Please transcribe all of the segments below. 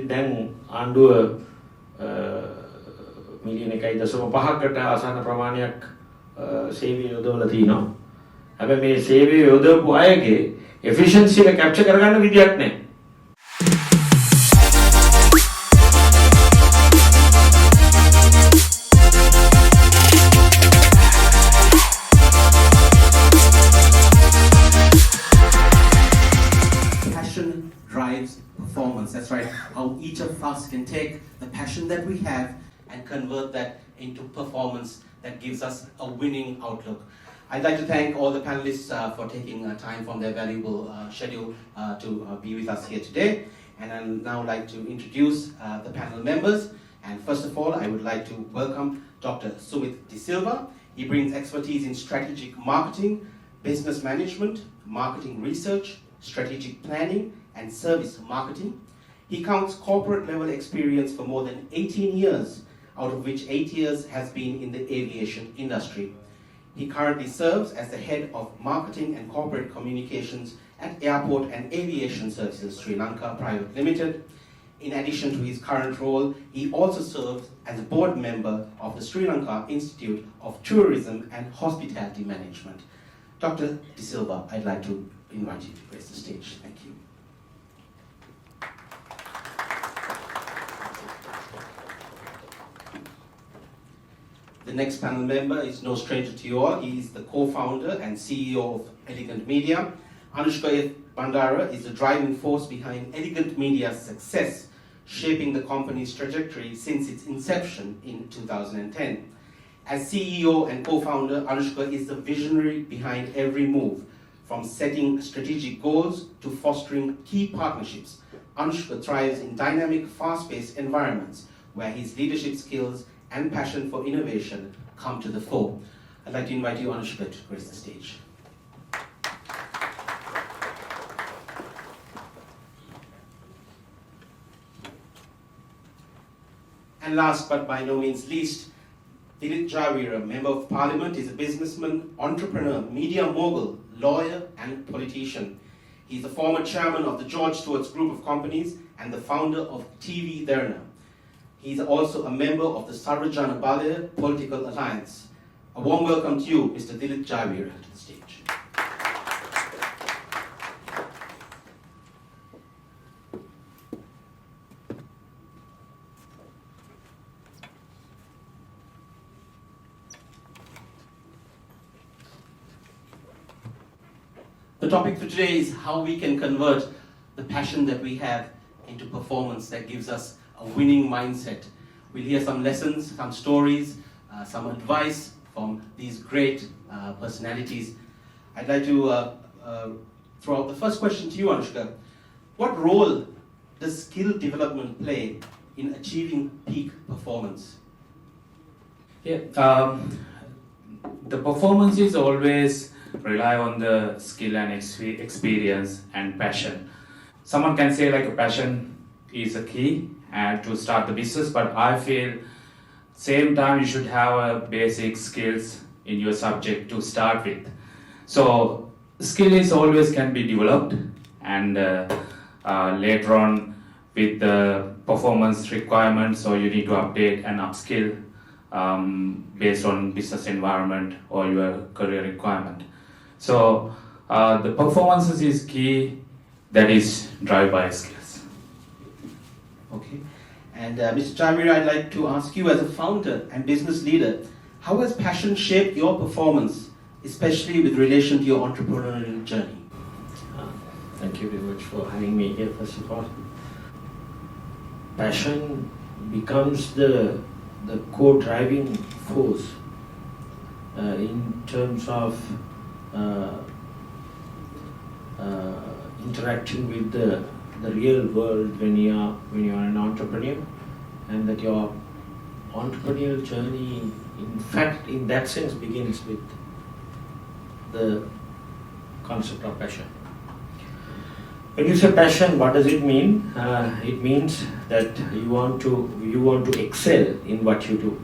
දැන් ආණ්ඩුව මිලියන 1.5කට ආසන්න ප්‍රමාණයක් සේවය යොදවලා තිනවා. හැබැයි මේ සේවය යොදවපු අයගේ efficiency එක capture කරගන්න විදියක් නැහැ. Passion drives performance. That's right. How each of us can take the passion that we have and convert that into performance that gives us a winning outlook. I'd like to thank all the panelists for taking time from their valuable schedule to be with us here today. And I'd now like to introduce the panel members. And first of all, I would like to welcome Dr. Sumit De Silva. He brings expertise in strategic marketing, business management, marketing research, strategic planning, and service marketing. He counts corporate level experience for more than 18 years, out of which 8 years has been in the aviation industry. He currently serves as the head of marketing and corporate communications at Airport and Aviation Services Sri Lanka Private Limited. In addition to his current role, he also serves as a board member of the Sri Lanka Institute of Tourism and Hospitality Management. Dr. De Silva, I'd like to invite you to grace the stage. Thank you. The next panel member is no stranger to you all. He is the co-founder and CEO of Elegant Media. Anushka Bandara is the driving force behind Elegant Media's success, shaping the company's trajectory since its inception in 2010. As CEO and co-founder, Anushka is the visionary behind every move, from setting strategic goals to fostering key partnerships. Anushka thrives in dynamic, fast-paced environments where his leadership skills and passion for innovation come to the fore. I'd like to invite you, Anushka, to grace the stage. And last but by no means least, Dilip Javira, Member of Parliament, is a businessman, entrepreneur, media mogul, lawyer, and politician. He's the former chairman of the George Stewart's Group of Companies and the founder of TV Derna. He's also a member of the Sarvajana Balaya Political Alliance. A warm welcome to you, Mr. Dilip Javira, to the stage. The topic for today is how we can convert the passion that we have into performance that gives us a winning mindset. We'll hear some lessons, some stories, some advice from these great personalities. I'd like to throw out the first question to you, Anushka. What role does skill development play in achieving peak performance? Yeah, the performance is always rely on the skill and experience and passion. Someone can say like a passion is a key and to start the business, but I feel same time you should have a basic skills in your subject to start with. So skill is always can be developed, and later on with the performance requirements, so you need to update and upskill based on business environment or your career requirement. So the performances is key, that is driven by skills. Okay. And Mr. Javira, I'd like to ask you, as a founder and business leader, how has passion shaped your performance, especially with relation to your entrepreneurial journey? Thank you very much for having me here, first of all. Passion becomes the core driving force in terms of interacting with the real world when you are an entrepreneur, and that your entrepreneurial journey, in fact, in that sense, begins with the concept of passion. When you say passion, what does it mean? It means that you want to excel in what you do.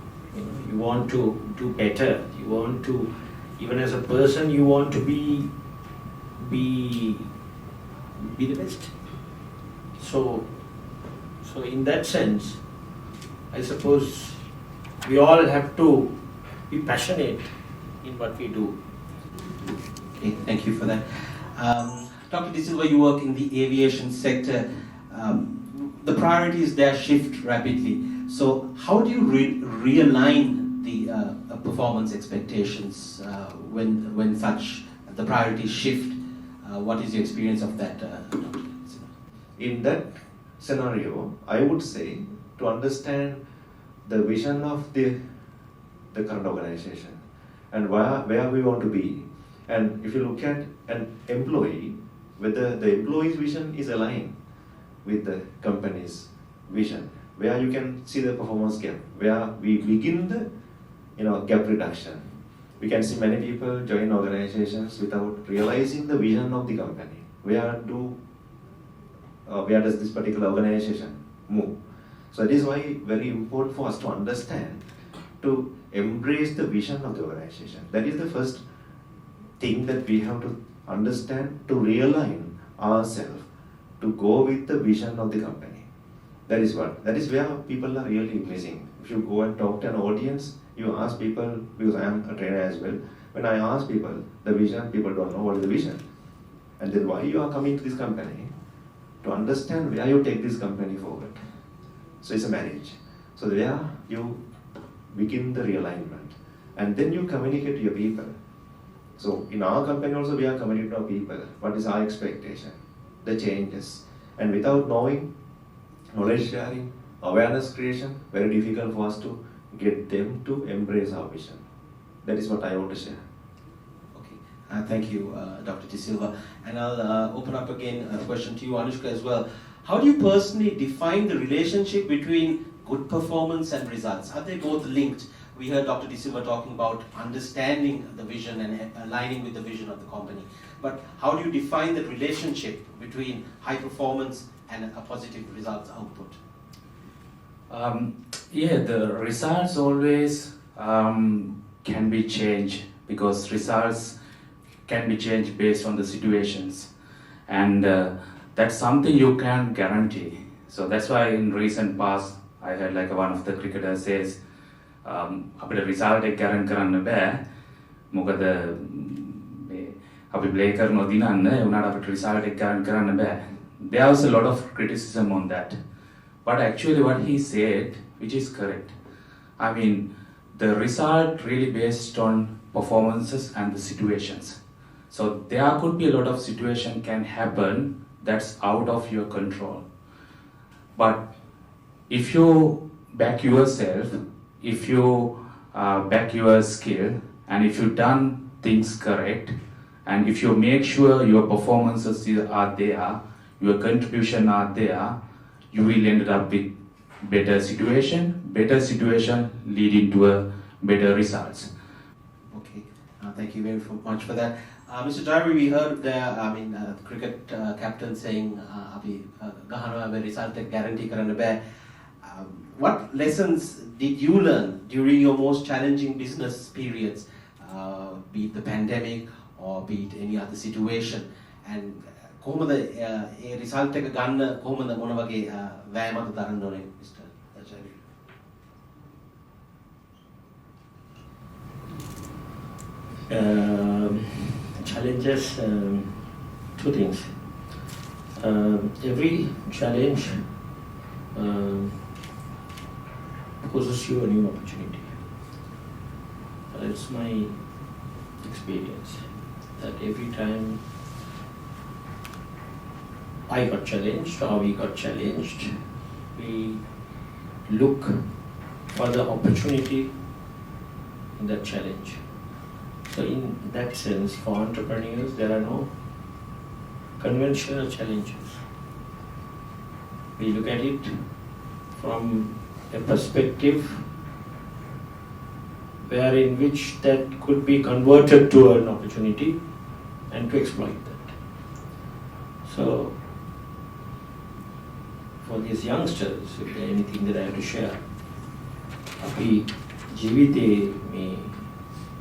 You want to do better. You want to, even as a person, you want to be the best. So So in that sense, I suppose we all have to be passionate in what we do. Okay, thank you for that. Dr. De Silva, you work in the aviation sector. The priorities there shift rapidly. So how do you realign the performance expectations when such the priorities shift? What is your experience of that, Dr. De Silva? In that scenario, I would say to understand the vision of the current organization and where we want to be. And if you look at an employee, whether the employee's vision is aligned with the company's vision, where you can see the performance gap, where we begin the gap reduction. We can see many people join organizations without realizing the vision of the company. Where does this particular organization move? So that is why very important for us to understand, to embrace the vision of the organization. That is the first thing that we have to understand, to realign ourselves, to go with the vision of the company. That is where people are really missing. If you go and talk to an audience, you ask people, because I am a trainer as well, when I ask people the vision, people don't know what is the vision. And then why you are coming to this company, to understand where you take this company forward. So it's a marriage. So there you begin the realignment. And then you communicate to your people. So in our company also we are communicating to our people. What is our expectation? The changes. And without knowing, knowledge sharing, awareness creation, very difficult for us to get them to embrace our vision. That is what I want to share. Okay, thank you, Dr. De Silva. And I'll open up again a question to you, Anushka, as well. How do you personally define the relationship between good performance and results? Are they both linked? We heard Dr. De Silva talking about understanding the vision and aligning with the vision of the company. But how do you define the relationship between high performance and a positive results output? The results always can be changed, because results can be changed based on the situations, and that's something you can guarantee. So that's why in recent past I heard like one of the cricketers says අපිට result එක guarantee කරන්න බෑ, මොකද අපි play කරන දිනන්න ඒ උනාට අපිට result එක guarantee කරන්න බෑ. There was a lot of criticism on that, but actually what he said, which is correct, I mean the result really based on performances and the situations. So there could be a lot of situation can happen that's out of your control. But if you back yourself, if you back your skill, and if you done things correct, and if you make sure your performances are there, your contribution are there, you will end up with better situation leading to a better results. Okay, thank you very much for that. Mr. Jari, we heard the cricket captain saying, result guarantee karana bෑ. What lessons did you learn during your most challenging business periods, be it the pandemic or be it any other situation? And කොහොමද ඒ result එක ගන්න කොහොමද මොන වගේ වෑයමක්ද දරන්න ඕනේ, Mr. Jari? Challenges, two things. Every challenge poses you a new opportunity. It's my experience that every time I got challenged or we got challenged, we look for the opportunity in that challenge. So in that sense, for entrepreneurs, there are no conventional challenges. We look at it from a perspective in which that could be converted to an opportunity and to exploit that. So for these youngsters, if there anything that I have to share, අපි ජීවිතේ මේ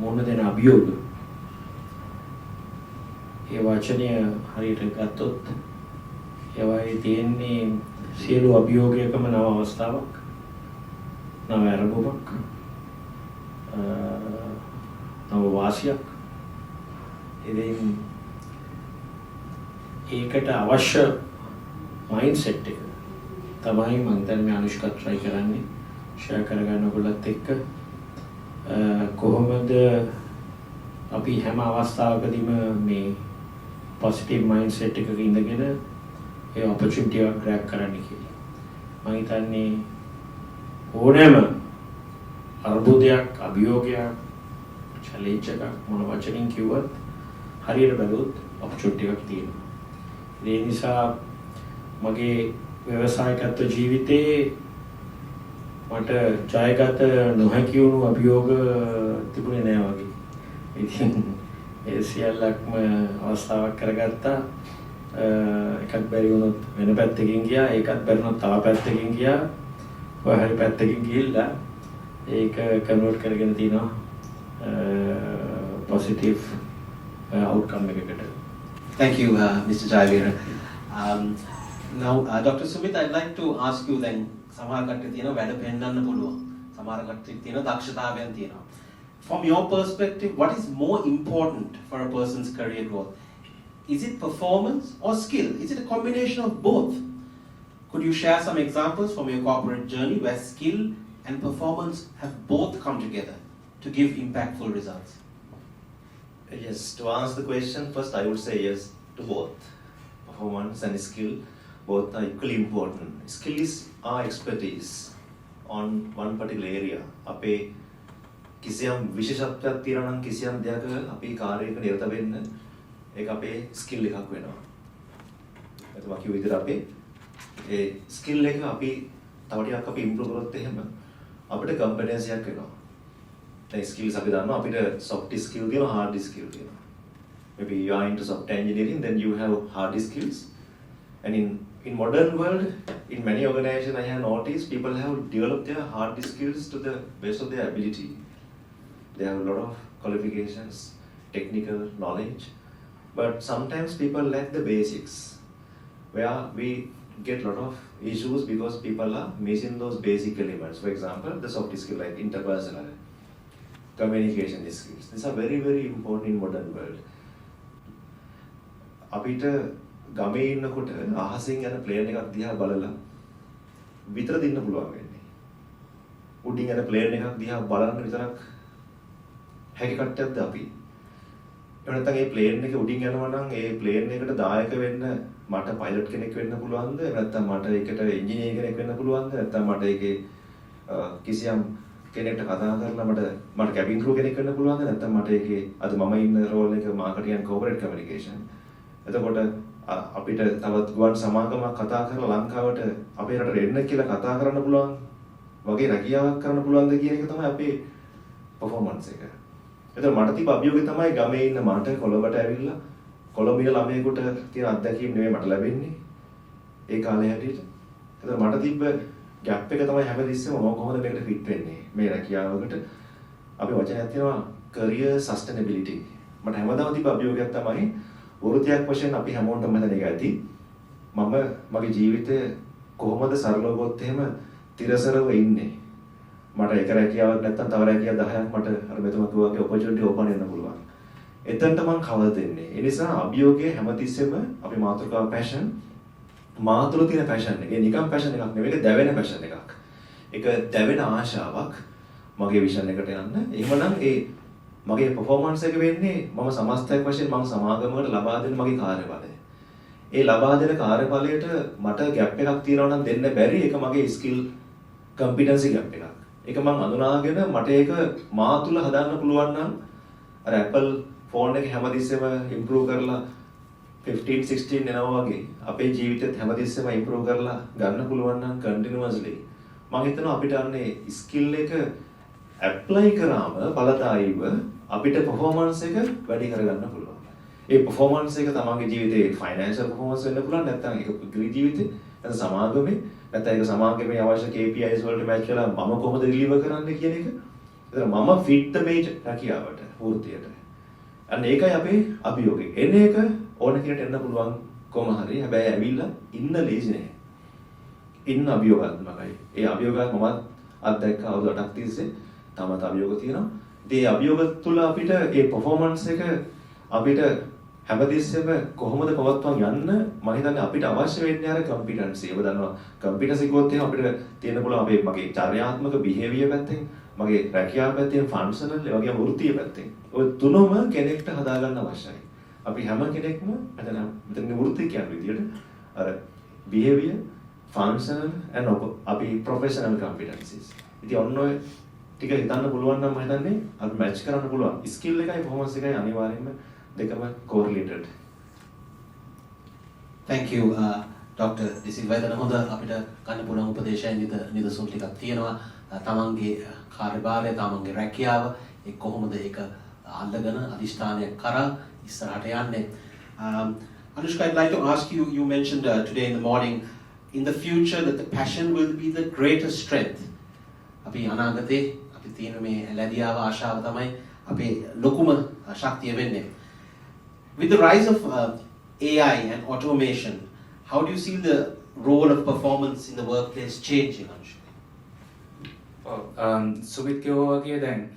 මොන දෙන අභියෝග ඒ වචනය හරියට ගත්තොත් ඒවයි තියෙන්නේ සියලු අභියෝගයකම නව අවස්ථාවක්, නව ආරම්භයක්, නව වාසියක්. ඉතින් ඒකට අවශ්‍ය මයින්ඩ්සෙට් එක තමයි මම දැන් මේ අනුෂ්කත් try කරන්නේ share කරගන්න ඔයගොල්ලත් එක්ක. කොහොමද අපි හැම අවස්ථාවකදීම මේ positive mindset එකක ඉඳගෙන ඒ opportunity එක grab කරන්න කියලා. මම හිතන්නේ ඕනෑම අර්බුදයක්, අභියෝගයක්, challenge එකක් මොන වචනින් කිව්වත් හරියට බැලුවොත් opportunity එකක් තියෙනවා. ඒ නිසා මගේ ව්‍යවසායකත්ව ජීවිතේ මට ජයගත නොහැකි වුණු අභියෝග තිබුණේ නෑ වගේ. ඉතින් ඒ සියල්ලක්ම අවස්ථාවක් කරගත්තා. එකක් බැරි වුණොත් වෙන පැත්තකින් ගියා, ඒකත් බැරි වුණොත් තව පැත්තකින් ගියා. ඔය හරි පැත්තකින් ගිහිල්ලා ඒක කන්වර්ට් කරගෙන තිනවා positive outcome එකකට. Thank you, Mr. Jayavira. Now, Dr. Sumit, I'd like to ask you then, සමහර කට්ටිය තියෙනවා වැඩ පෙන්නන්න පුළුවන්. සමහර කට්ටිය තියෙනවා දක්ෂතාවයන් තියෙනවා. From your perspective, what is more important for a person's career growth? Is it performance or skill? Is it a combination of both? Could you share some examples from your corporate journey where skill and performance have both come together to give impactful results? Yes, to answer the question, first I would say yes to both. Performance and skill, both are equally important. Skill is our expertise on one particular area. අපේ කිසියම් විශේෂත්වයක් තියෙනවා නම් කිසියම් දෙයක අපි කාර්යයක නිරත වෙන්න ඒක අපේ ස්කිල් එකක් වෙනවා. එතකොට මම කිව්ව විදිහට අපේ ඒ ස්කිල් එක අපි තව ටිකක් අපි ඉම්ප්‍රූව් කරොත් එහෙම අපිට කම්පිටන්සි එකක් වෙනවා. දැන් ස්කිල්ස් අපි දන්නවා අපිට soft skill තියෙනවා, hard skill තියෙනවා. Maybe you are into software engineering, then you have hard skills. And in modern world, in many organizations I have noticed people have developed their hard skills to the best of their ability. They have a lot of qualifications, technical knowledge, but sometimes people lack the basics, where we get a lot of issues because people are missing those basic elements. For example, the soft skill like interpersonal communication skills. These are very, very important in modern world. අපිට ගමේ ඉන්නකොට අහසින් යන plane එකක් දිහා බලලා විතර දින්න පුළුවන් වෙන්නේ. උඩින් යන ප්ලේන් එකක් දිහා බලන්න විතරක් හැකි කට්ටියක්ද අපි. එහෙම නැත්නම් ඒ ප්ලේන් එක උඩින් යනවා නම් ඒ ප්ලේන් එකට දායක වෙන්න මට පයිලට් කෙනෙක් වෙන්න පුළුවන්ද? නැත්නම් මට ඒකට ඉංජිනේර කෙනෙක් වෙන්න පුළුවන්ද? නැත්නම් මට ඒකේ කිසියම් කෙනෙක්ට කතා කරලා මට කැබින් ක්‍රූ කෙනෙක් වෙන්න පුළුවන්ද? නැත්නම් මට ඒකේ අද මම ඉන්න රෝල් එක මාකටිං ඇන්ඩ් කෝපරේට් කමියුනිකේෂන්. එතකොට අපිට තවත් ගුවන් සමාගමක් කතා කරලා ලංකාවට අපේ රටට එන්න කියලා කතා කරන්න පුළුවන් වගේ රැකියාවක් කරන්න පුළුවන්ද කියන එක තමයි අපේ performance එක. එතකොට මට තිබ්බ අභියෝගය තමයි ගමේ ඉන්න මට කොළඹට ඇවිල්ලා කොළඹ ඉන්න ළමයෙකුට තියෙන අත්දැකීම් නෙවෙයි මට ලැබෙන්නේ ඒ කාලේ හැටියට. එතකොට මට තිබ්බ ગેප් එක තමයි හැමදෙස්සෙම මම කොහොමද මේකට ෆිට වෙන්නේ මේ රැකියාවකට. අපි වචනයක් තියෙනවා career sustainability. මට හැමදාම තිබ්බ අභියෝගයක් තමයි වෘත්තියක් වශයෙන් අපි හැමෝටම මතක ඇති. මම මගේ ජීවිතේ කොහොමද සරලව ගොත් එහෙම තිරසරව ඉන්නේ. මට එක රැකියාවක් නැත්තම් තව රැකියාව 10ක් මට අර මෙතන කිව්වාගේ opportunity open වෙන්න පුළුවන්. එතනට මම කවද දෙන්නේ. ඒ නිසා අභියෝගයේ හැමතිස්සෙම අපි මාතෘකාව passion මාතුල තියෙන passion එක. ඒ නිකම් passion එකක් නෙවෙයි, ඒක දැවෙන passion එකක්. ඒක දැවෙන ආශාවක් මගේ vision එකට යන්න. එහෙමනම් ඒ මගේ performance එක වෙන්නේ මම සමස්තයක් වශයෙන් මම සමාගමකට ලබා දෙන මගේ කාර්යඵලය. ඒ ලබා දෙන කාර්යඵලයට මට gap එකක් තියෙනවා නම් දෙන්න බැරි ඒක මගේ skill competency gap එකක්. ඒක මම අඳුනාගෙන මට ඒක මා තුල හදන්න පුළුවන් නම් අර Apple phone එක හැමතිස්සෙම improve කරලා 15 16 එනවා වගේ අපේ ජීවිතෙත් හැමතිස්සෙම improve කරලා ගන්න පුළුවන් නම් continuously මම හිතනවා අපිට අන්නේ skill එක apply කරාම බලදායිව අපිට performance එක වැඩි කරගන්න පුළුවන්. ඒ performance එක තමන්ගේ ජීවිතේ financial performance වෙන්න පුළුවන්, නැත්නම් ඒක පුද්ගලික ජීවිතේ, නැත්නම් සමාගමේ, නැත්නම් ඒක සමාගමේ අවශ්‍ය KPIs වලට match වෙලා මම කොහොමද deliver කරන්නේ කියන එක. ඒතර මම fit the mate රැකියාවට, වෘත්තියට. අන්න ඒකයි අපේ අභියෝගය. එන එක ඕන කෙනෙක්ට එන්න පුළුවන් කොහොම හරි හැබැයි ඇවිල්ලා ඉන්න ලේසි නෑ. ඉන්න අභියෝගාත්මකයි. ඒ අභියෝගات මමත් අත්දැක්ක අවුරුදු 8ක් තිස්සේ තාමත් අභියෝග තියෙනවා. ඉතින් ඒ අභියෝග තුළ අපිට ඒ performance එක අපිට හැමතිස්සෙම කොහොමද පවත්වන්න යන්න මම හිතන්නේ අපිට අවශ්‍ය වෙන්නේ අර කම්පිටන්සි. ඔබ දන්නවා කම්පිටන්සි කිව්වොත් එහෙනම් අපිට තියෙන්න පුළුවන් මගේ චර්යාත්මක බිහේවියර් පැත්තෙන්, මගේ රැකියාව පැත්තෙන්, ෆන්ක්ෂනල් ඒ වගේම වෘත්තීය පැත්තෙන්. ඔය තුනම කෙනෙක්ට හදාගන්න අවශ්‍යයි. අපි හැම කෙනෙක්ම මෙතන වෘත්ති කියන විදිහට අර behavior, functional and අපි professional competencies. ඉතින් ඔන්න ඔය ටික හිතන්න පුළුවන් නම් මම හිතන්නේ අපි මැච් කරන්න පුළුවන්. ස්කිල් එකයි performance එකයි අනිවාර්යයෙන්ම දෙකම correlated. Thank you Dr. දිසිල්වා. එතන හොඳ අපිට ගන්න පුළුවන් උපදේශයන් නිදසුන් ටිකක් තියෙනවා. තමන්ගේ කාර්යභාරය, තමන්ගේ රැකියාව කොහොමද ඒක අල්ලගෙන අධිෂ්ඨානයක් කරා ඉස්සරහට යන්නේ. Anushka, I'd like to ask you, you mentioned today in the morning, in the future that the passion will be the greatest strength. අපි අනාගතේ අපි තියෙන මේ ලැබියාව ආශාව තමයි අපේ ලොකුම ශක්තිය වෙන්නේ. With the rise of AI and automation, how do you see the role of performance in the workplace changing, Anushka? Sumith කිව්වා වගේ දැන්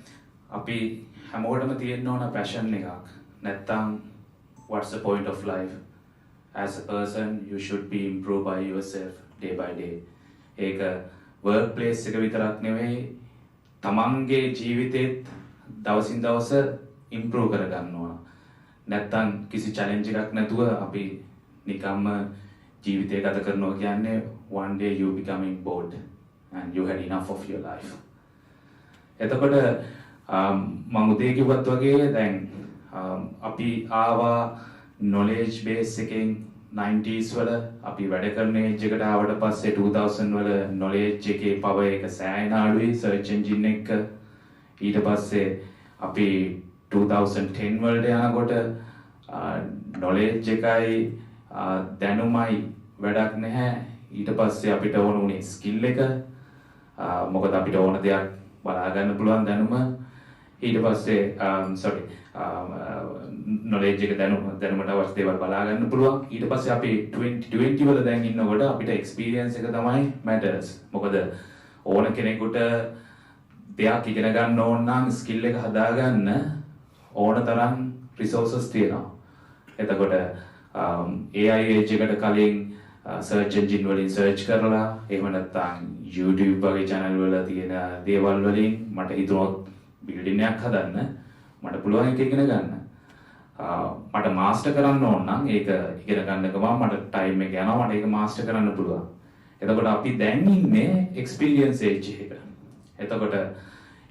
අපි හැමෝටම තියෙන්න ඕන පැෂන් එකක්. නැත්තම් what's the point of life? As a person, you should be improved by yourself day by day. ඒක workplace එක විතරක් නෙවෙයි, තමන්ගේ ජීවිතේත් දවසින් දවස improve කරගන්න ඕන. නැත්තම් කිසි challenge එකක් නැතුව අපි නිකම්ම ජීවිතය ගත කරනවා කියන්නේ one day you becoming bored and you had enough of your life. එතකොට මම උදේ කිව්වත් වගේ දැන් අපි ආවා knowledge base එකෙන් 90s වල අපි වැඩ කරන age එකට ආවට පස්සේ 2000 වල knowledge එකේ power එක සෑහෙන අඩුයි search engine එක. ඊට පස්සේ අපි 2010 වලට යනකොට knowledge එකයි දැනුමයි වැඩක් නැහැ. ඊට පස්සේ අපිට ඕන උනේ skill එක. මොකද අපිට ඕන දෙයක් බලා ගන්න පුළුවන් දැනුම. ඊට පස්සේ knowledge එක දැනුමට අවශ්‍ය දේවල් බලා ගන්න පුළුවන්. ඊට පස්සේ අපි 2020 වල දැන් ඉන්නකොට අපිට experience එක තමයි matters. මොකද ඕන කෙනෙකුට දෙයක් ඉගෙන ගන්න ඕන නම් skill එක හදා ගන්න ඕන තරම් resources තියෙනවා. එතකොට AI age එකට කලින් search engine වලින් search කරලා එහෙම නැත්නම් YouTube වගේ channel වල තියෙන දේවල් වලින් මට හිතුණොත් building එකක් හදන්න මට පුළුවන් එක ඉගෙන ගන්න. මට මාස්ටර් කරන්න ඕන නම් ඒක ඉගෙන ගන්න ගමන් මට ටයිම් එක යනවා මට ඒක මාස්ටර් කරන්න පුළුවන්. එතකොට අපි දැන් ඉන්නේ experience age එක. එතකොට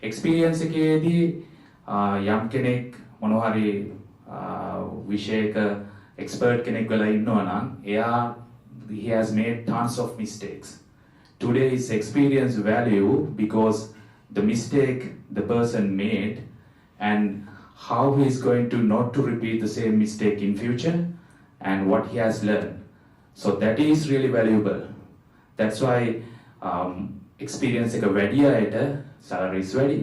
experience එකේදී යම් කෙනෙක් මොනවා හරි විෂයක expert කෙනෙක් වෙලා ඉන්නවා නම් එයා he has made tons of mistakes. Today is experience value because the mistake the person made and how he is going to not to repeat the same mistake in future and what he has learned. So that is really valuable. That's why experience එක වැඩි අයට salary is වැඩි.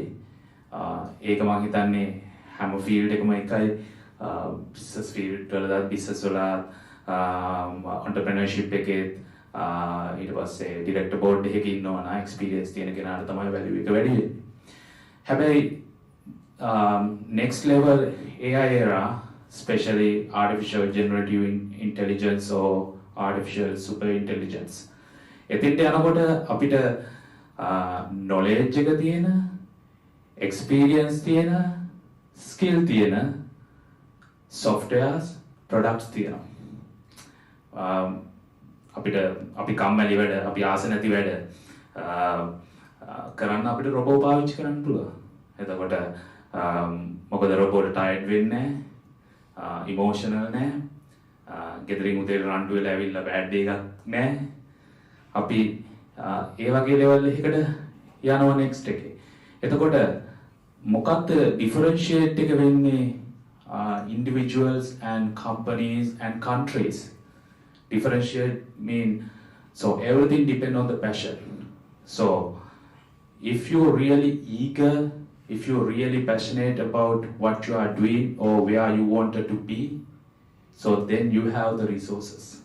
ඒක මම හිතන්නේ හැම field එකම එකයි. Business field වලද business වල entrepreneurship එකේ ඊට පස්සේ director board එකක ඉන්නවා නම් experience තියෙන කෙනාට තමයි value එක වැඩි වෙන්නේ. හැබැයි next level AI era, especially artificial generative intelligence or artificial super intelligence. එතෙන්ට යනකොට අපිට knowledge එක තියෙන, experience තියෙන, skill තියෙන softwares, products තියෙනවා. අපිට අපි කම්මැලි වැඩ, අපි ආස නැති වැඩ කරන්න අපිට රොබෝ පාවිච්චි කරන්න පුළුවන්. එතකොට මොකද රොබෝට ටයර්ඩ් වෙන්නේ නැහැ, ඉමෝෂනල් නැහැ, ගෙදරින් උදේ රන්ටු වෙලා ඇවිල්ලා බෑඩ් එකක් නැහැ. අපි ඒ වගේ ලෙවල් එකකට යනවා next එකේ. එතකොට මොකක්ද differentiate එක වෙන්නේ individuals and companies and countries? Differentiate mean so everything depends on the passion. So if you're really eager, if you're really passionate about what you are doing or where you wanted to be, So then you have the resources.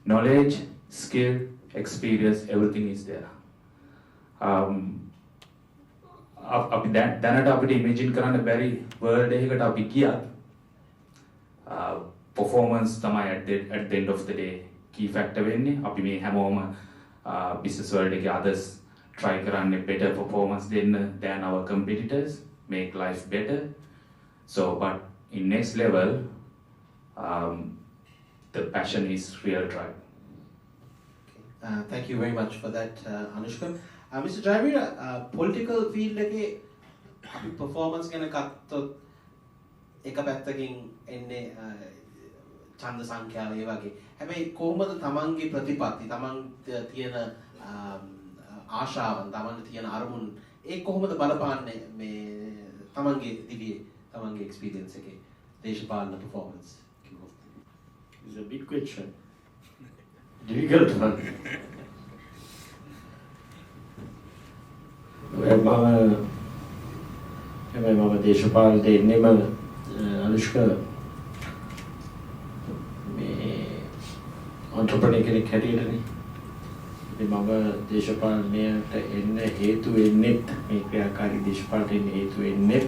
Knowledge, skill, experience, everything is there. අපි දැනට අපිට imagine කරන්න බැරි world එකකට අපි ගියත් performance තමයි at the end of the day key factor වෙන්නේ. අපි මේ හැමෝම business world එකේ others try කරන්නේ better performance දෙන්න than our competitors, make life better. So but in next level the passion is real drive. Thank you very much for that, Anushka. Mr. Javira, political field එකේ අපි performance ගැන ගත්තොත් එක පැත්තකින් එන්නේ ඡන්ද සංඛ්‍යාව ඒ වගේ. හැබැයි කොහොමද තමන්ගේ ප්‍රතිපත්ති, තමන් තියෙන ආශාවන්, තමන්ගේ තියෙන අරමුණු ඒ කොහොමද බලපාන්නේ මේ තමන්ගේ දිවියේ, තමන්ගේ experience එකේ දේශපාලන performance කිව්වොත්? It's a big question. Difficult one. මම දේශපාලනයට එන්නෙම අනුෂ්ක මේ entrepreneur කෙනෙක් හැටියටනේ. ඉතින් මම දේශපාලනයට එන්න හේතු වෙන්නේ මේ ක්‍රියාකාරී දේශපාලනයට එන්න හේතු වෙන්නේ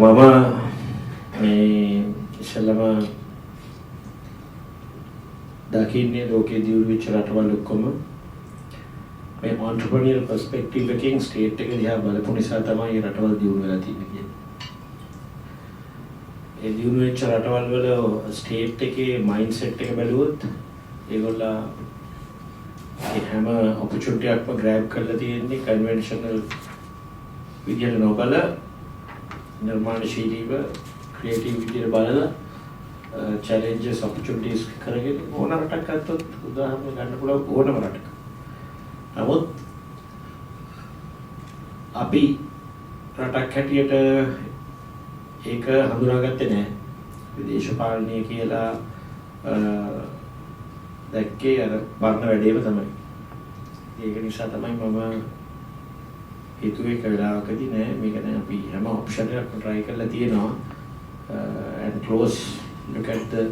මම මේ ඉස්සෙල්ලම දකින්නේ ලෝකයේ දියුණු වෙච්ච රටවල් ඔක්කොම මේ entrepreneurial perspective එකකින් state එක දිහා බලපු නිසා තමයි මේ රටවල් දියුණු වෙලා තියෙන්නේ කියන්නේ. ඒ දියුණු වෙච්ච රටවල් වල state එකේ mindset එක බැලුවොත් ඒගොල්ලෝ ඒ හැම opportunity එකක්ම grab කරලා තියෙන්නේ conventional විදියට නොබල නිර්මාණශීලීව creative විදියට බලලා challenges opportunities කරගෙන ඕන රටක් ගත්තොත් උදාහරණයක් ගන්න පුළුවන් ඕනම රටක. නමුත් අපි රටක් හැටියට ඒක හඳුනාගත්තේ නැහැ. විදේශපාලනය කියලා දැක්කේ අර වර්ණ වැඩේම තමයි. ඒක නිසා තමයි මම හිතුවේ එක වෙලාවකදී නෑ මේක දැන් අපි හැම ඔප්ෂන් එකක්ම try කරලා තියෙනවා and close look at the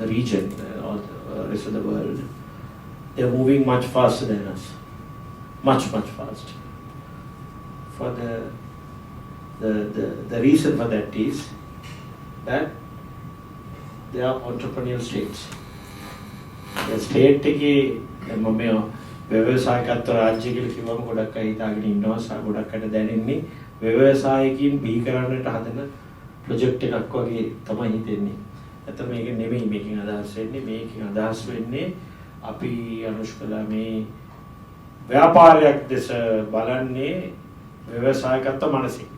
region or the rest of the world. They're moving much faster than us, much faster. For the reason for that is that they are entrepreneurial states. The state එකේ මම ව්‍යවසායකත්ව රාජ්‍ය කියලා කිව්වම ගොඩක් අය හිතාගෙන ඉන්නවා ගොඩක් අයට දැනෙන්නේ ව්‍යවසායකින් බිහි කරන්නට හදන ප්‍රොජෙක්ට් එකක් වගේ තමයි හිතෙන්නේ. නැත්නම් මේක නෙමෙයි මේකෙන් අදහස් වෙන්නේ. මේකෙන් අදහස් වෙන්නේ අපි අනුෂ්කලා මේ ව්‍යාපාරයක් දෙස බලන්නේ ව්‍යවසායකත්ව මනසින්.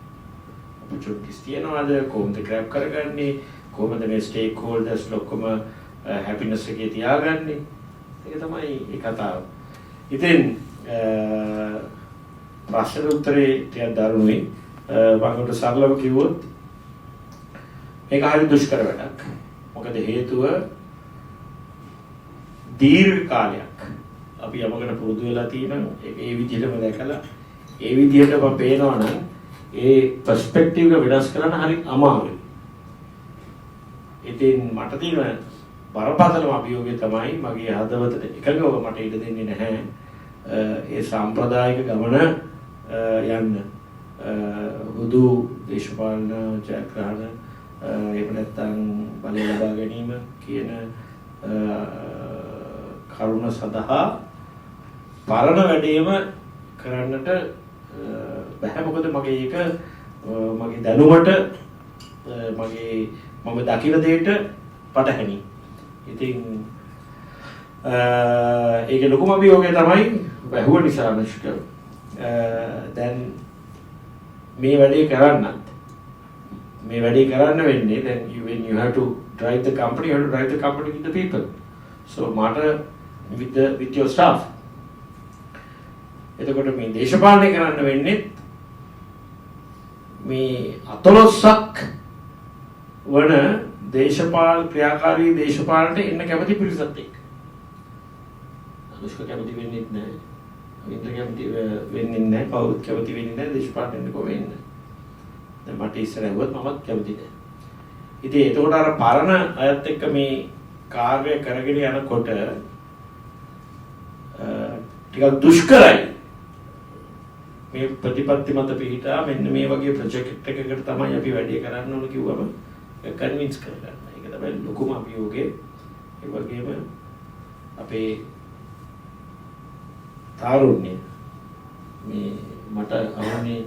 opportunities තියනවාද කොහොමද grab කරගන්නේ කොහොමද මේ stakeholders ඔක්කොම happiness එකේ තියාගන්නේ ඒක තමයි ඒ කතාව. ඉතින් ප්‍රශ්න උත්තරේ ටිකක් දරුණුයි. මම සරලව කිව්වොත් මේක හරි දුෂ්කර වැඩක්. මොකද හේතුව දීර්ඝ කාලයක් අපි යමකට පුරුදු වෙලා තියෙන ඒ විදිහටම දැකලා ඒ විදිහටම පේනවා නම් ඒ perspective එක වෙනස් කරන්න හරි අමාරුයි. ඉතින් මට තියෙන බරපතලම අභියෝගය තමයි මගේ හදවතට එකගව මට ඉඩ දෙන්නේ නැහැ ඒ සම්ප්‍රදායික ගමන යන්න. හුදු දේශපාලන ජයග්‍රහණ එහෙම නැත්නම් බලය ලබා ගැනීම කියන කරුණ සඳහා පරණ වැඩේම කරන්නට බෑ. මොකද මගේ ඒක මගේ දැනුමට මගේ මම දකින දෙයට පටහැනි. ඉතින් ඒක ලොකුම අභියෝගය තමයි වැහුව නිසා අනුෂ්ක දැන් මේ වැඩේ කරන්නත් මේ වැඩේ කරන්න වෙන්නේ then when you have to drive the company you have to drive the company with the people. So matter with your staff. එතකොට මේ දේශපාලනය කරන්න වෙන්නේ මේ අතලොස්සක් වන ක්‍රියාකාරී දේශපාලනට එන්න කැමති පිරිසත් එක්ක. අනුෂ්ක කැමති වෙන්නේ නැහැ. වින්දර කැමති වෙන්නේ නැහැ. කවුරුත් කැමති වෙන්නේ නැහැ දේශපාලනයට කොහෙන්න. දැන් මට ඉස්සර ඇහුවත් මමත් කැමති නෑ. ඉතින් එතකොට අර පරණ අයත් එක්ක මේ කාර්ය කරගෙන යනකොට ටිකක් දුෂ්කරයි. මේ ප්‍රතිපත්ති මත පිහිටා මෙන්න මේ වගේ ප්‍රොජෙක්ට් එකකට තමයි අපි වැඩේ කරන්න ඕන කිව්වම කන්වින්ස් කරගන්න. ඒක තමයි ලොකුම අභියෝගේ. ඒ වගේම අපේ තාරුණ්‍ය මේ මට අහන්නේ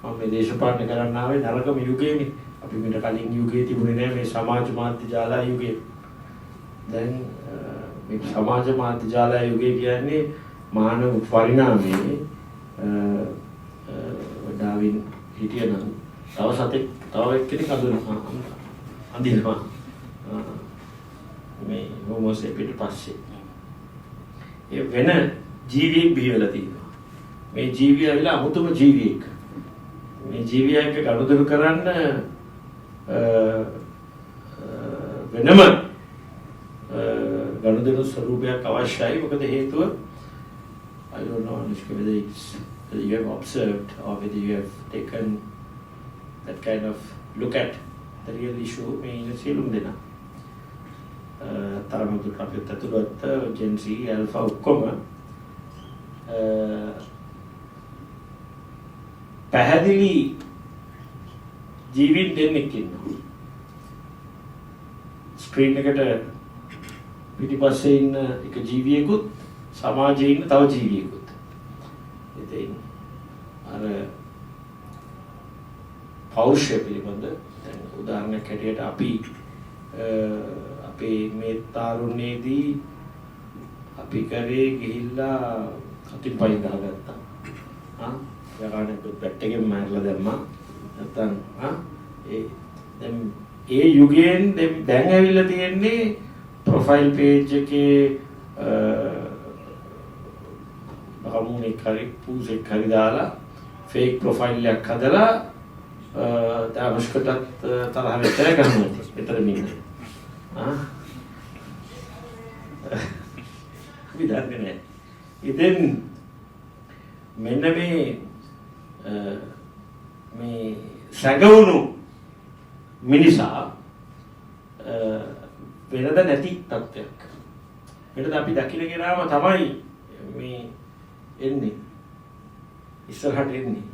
මම මේ දේශපාලන කරන්න ආවේ නරකම යුගයේනේ. අපි මෙතන කලින් යුගයේ තිබුණේ නෑ මේ සමාජ මාධ්‍ය ජාලා යුගය. දැන් මේ සමාජ මාධ්‍ය ජාලා යුගය කියන්නේ මානව පරිණාමයේ ඩාවින් හිටියනම් තව සතෙක් තව එක්කෙනෙක් අඳිනවා මේ හෝමෝ සේපියන්ට පස්සේ ඒ වෙන ජීවියෙක් බිහි වෙලා තියෙනවා. මේ ජීවිය ඇවිල්ලා අමුතුම ජීවියෙක්. මේ ජීවියා එක්ක ගනුදෙනු කරන්න වෙනම ගනුදෙනු ස්වරූපයක් අවශ්‍යයි. මොකද හේතුව I don't know Anushka, whether you have observed or whether you have taken that kind of look at the real issue මේ ඉන්න සියලුම දෙනා තරමදුරට අපිත් ඇතුළත් Gen Z Alpha ඔක්කොම පැහැදිලි ජීවින් දෙන්නෙක් ඉන්නවා. ස්ක්‍රීන් එකට පිටිපස්සේ ඉන්න එක ජීවියෙකුත් සමාජයේ ඉන්න තව ජීවියෙකුත්. ඉතින් අර පෞරුෂය පිළිබඳ දැන් උදාහරණයක් හැටියට අපි අපේ මේ තාරුණ්‍යයේදී අපි කරේ ගිහිල්ලා අතින් පයින් ගහගත්තා. යකානෙකුත් පැට්ටකින් මාරලා දැම්මා. නැත්තම් ඒ යුගයෙන් දැන් ඇවිල්ලා තියෙන්නේ ප්‍රොෆයිල් පේජ් එකේ බකමුණෙක් හරි පූසෙක් හරි දාලා ෆේක් ප්‍රොෆයිල් එකක් හදලා අනුෂ්කටත් තරහ වෙච්ච ගන්නවා. එතන ඉන්නේ. අපි දන්නේ නැහැ. ඉතින් මෙන්න මේ සැඟවුණු මිනිසා වෙනද නැති තත්ත්වයක්. මෙතන අපි දකින්න ගෙනාම තමයි මේ එන්නේ. ඉස්සරහට එන්නේ.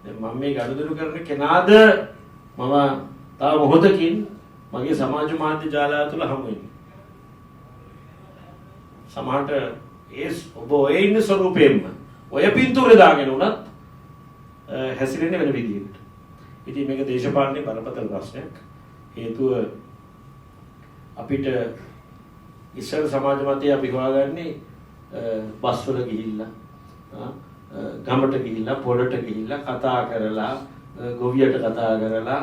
දැන් මම මේ ගනුදෙනු කරන කෙනාද මම තව මොහොතකින් මගේ සමාජ මාධ්‍ය ජාලය තුළ හමු වෙන්නේ. සමහරට ඔබ ඔය ඉන්න ස්වරූපයෙන්ම ඔය පින්තූරේ දාගෙන උනත් හැසිරෙන්නේ වෙන විදිහකට. ඉතින් මේක දේශපාලනේ බරපතල ප්‍රශ්නයක්. හේතුව අපිට ඉස්සර සමාජ මතය අපි හොයාගන්නේ බස් වල ගිහිල්ලා ගමට ගිහිල්ලා පොළට ගිහිල්ලා කතා කරලා ගොවියට කතා කරලා